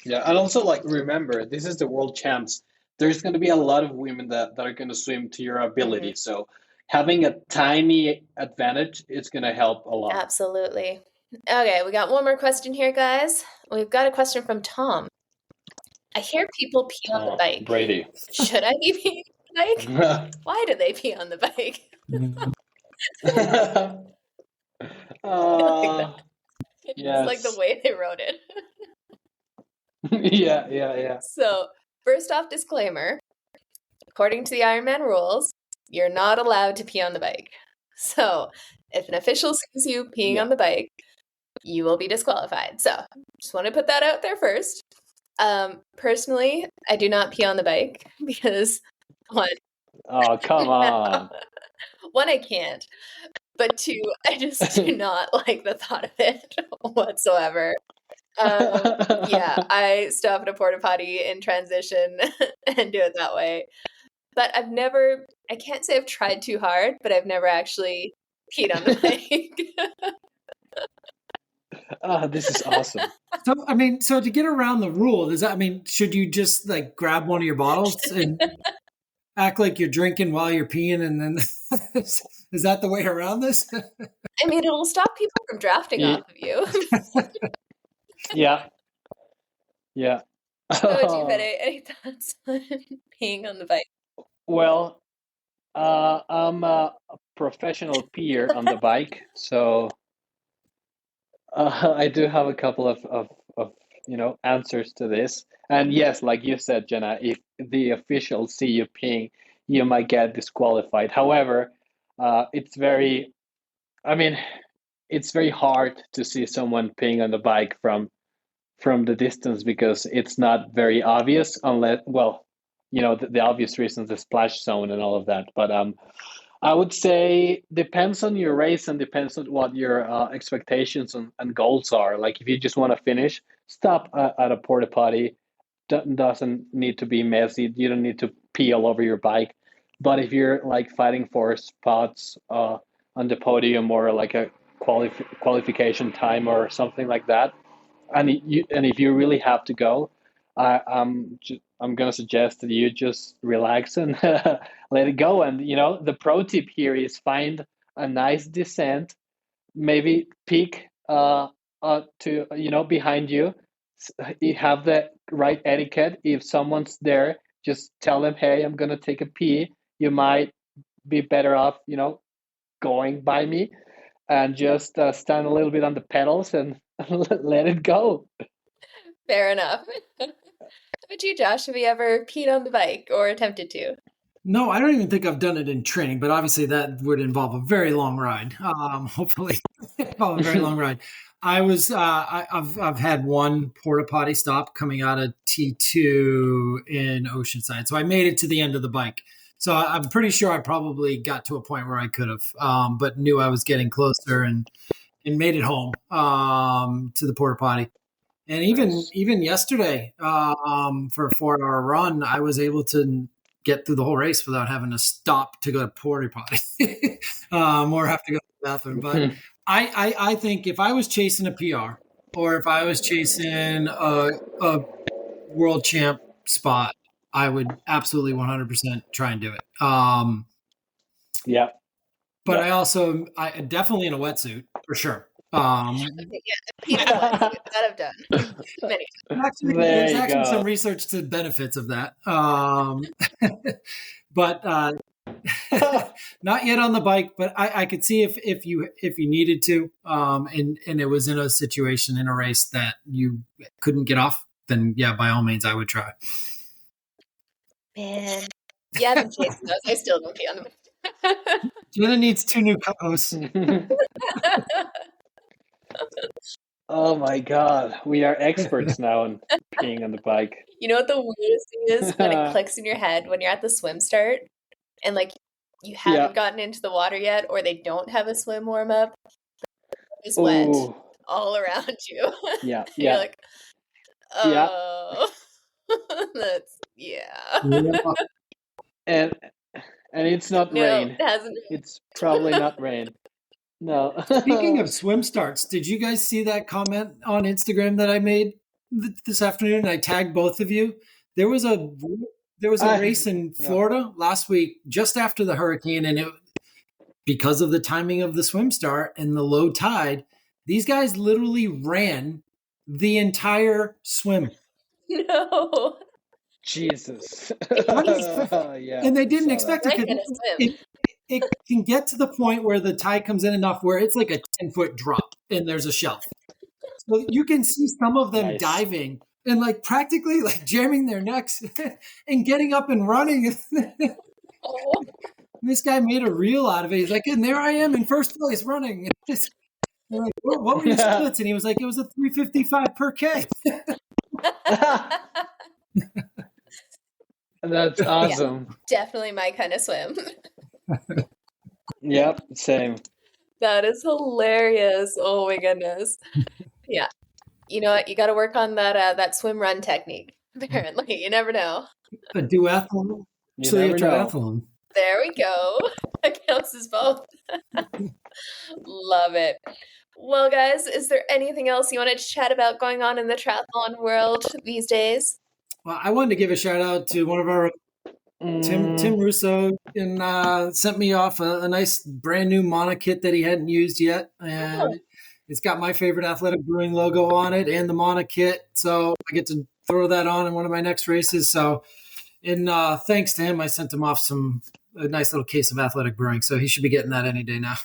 S4: Yeah. And also, like, remember, this is the world champs. There's going to be a lot of women that are going to swim to your ability.
S2: Mhm.
S4: So having a tiny advantage is going to help a lot.
S2: Absolutely. Okay, we got one more question here, guys. We've got a question from Tom. I hear people pee on the bike.
S4: Brady.
S2: Should I be peeing on the bike? Why do they pee on the bike? Like that. It's like the
S4: Yes.
S2: way they wrote it.
S4: Yeah.
S2: So, first off, disclaimer. According to the Ironman rules, you're not allowed to pee on the bike. So, if an official sees you peeing on the bike, you will be disqualified. So, just want to put that out there first. Personally, I do not pee on the bike because one,
S4: Oh, come on.
S2: one, I can't, but two, I just do not like the thought of it whatsoever. Yeah, I stop at a porta potty in transition and do it that way. But I can't say I've tried too hard, but I've never actually peed on the bike.
S4: Oh, this is awesome.
S3: So to get around the rule, should you just like grab one of your bottles and act like you're drinking while you're peeing, and then is that the way around this?
S2: I mean, it'll stop people from drafting off of you.
S4: Yeah.
S2: How about you, Fede? Any thoughts on peeing on the bike?
S4: Well, I'm a professional peer on the bike, so I do have a couple of answers to this. And yes, like you said, Jenna, if the officials see you peeing, you might get disqualified. However, it's very, I mean, it's very hard to see someone peeing on the bike from the distance because it's not very obvious unless, well, the obvious reasons, the splash zone and all of that. But I would say depends on your race and depends on what your expectations and goals are. Like if you just want to finish, stop at a porta potty. Doesn't need to be messy. You don't need to pee all over your bike. But if you're like fighting for spots on the podium or like a qualification time or something like that, and if you really have to go, I'm gonna suggest that you just relax and let it go. And the pro tip here is find a nice descent, maybe peek to behind you. You have the right etiquette. If someone's there, just tell them, "Hey, I'm gonna take a pee." You might be better off, going by me, and just stand a little bit on the pedals and let it go.
S2: Fair enough. How about you, Josh? Have you ever peed on the bike or attempted to?
S3: No, I don't even think I've done it in training, but obviously that would involve a very long ride. Hopefully, a very long ride. I've had one porta potty stop coming out of T2 in Oceanside, so I made it to the end of the bike. So I'm pretty sure I probably got to a point where I could have, but knew I was getting closer and made it home to the porta potty. And even yesterday, for a 4-hour run, I was able to get through the whole race without having to stop to go to porta potty or have to go to the bathroom. But I think if I was chasing a PR or if I was chasing a world champ spot, I would absolutely 100% try and do it.
S4: Yeah.
S3: But I definitely in a wetsuit for sure.
S2: Yeah, that I've done many times.
S3: There's actually some research to benefits of that. But not yet on the bike, but I could see if you needed to, and it was in a situation in a race that you couldn't get off, then yeah, by all means, I would try.
S2: Man, yeah, I've been chasing those. I still don't pee on them.
S3: Jenna needs 2 new co-hosts.
S4: Oh my God, we are experts now in peeing on the bike.
S2: You know what the weirdest thing is when it clicks in your head when you're at the swim start and like you haven't gotten into the water yet or they don't have a swim warm up. It's wet all around you.
S4: Yeah.
S2: You're like, oh, that's
S4: And it's not rain.
S2: It hasn't.
S4: It's probably not rain. No.
S3: Speaking of swim starts, did you guys see that comment on Instagram that I made? this afternoon, and I tagged both of you. There was a race in Florida last week, just after the hurricane, and because of the timing of the swim start and the low tide, these guys literally ran the entire swim.
S2: No.
S4: Jesus.
S3: And they didn't expect it. It can get to the point where the tide comes in enough where it's like a 10-foot drop and there's a shelf. So you can see some of them diving and like practically like jamming their necks and getting up and running. This guy made a reel out of it. He's like, and there I am in first place running. Like, what were your splits? And he was like, it was a 355 per K.
S4: That's awesome.
S2: Yeah, definitely my kind of swim.
S4: Yep, same.
S2: That is hilarious. Oh my goodness. Yeah. You know what? You got to work on that swim run technique. Apparently, you never know.
S3: A duathlon. So you triathlon.
S2: There we go. That counts as both. Love it. Well, guys, is there anything else you wanted to chat about going on in the triathlon world these days?
S3: Well, I wanted to give a shout out to one of our Tim Russo, and sent me off a nice brand new Mauna kit that he hadn't used yet, and it's got my favorite Athletic Brewing logo on it and the Mauna kit, so I get to throw that on in one of my next races. So, and thanks to him, I sent him off a nice little case of Athletic Brewing, so he should be getting that any day now.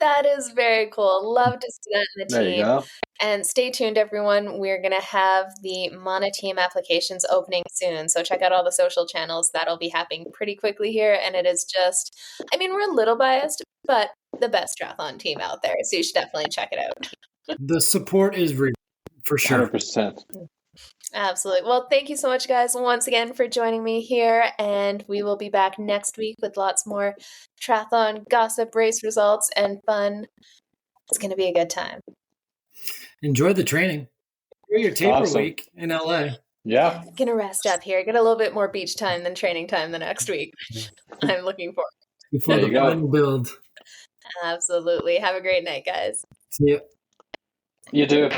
S2: That is very cool. Love to see that in the team.
S4: There you go.
S2: And stay tuned, everyone. We're going to have the Mauna team applications opening soon. So check out all the social channels. That'll be happening pretty quickly here. And it is just, I mean, we're a little biased, but the best triathlon team out there. So you should definitely check it out.
S3: The support is real, for sure.
S4: 100%.
S2: Absolutely. Well, thank you so much, guys, once again for joining me here. And we will be back next week with lots more triathlon gossip, race results, and fun. It's going to be a good time. Enjoy
S3: the training. Enjoy your taper week in LA.
S4: Yeah.
S2: I'm going to rest up here. Get a little bit more beach time than training time the next week. I'm looking forward.
S3: Before the final build.
S2: Absolutely. Have a great night, guys.
S3: See you.
S4: You too.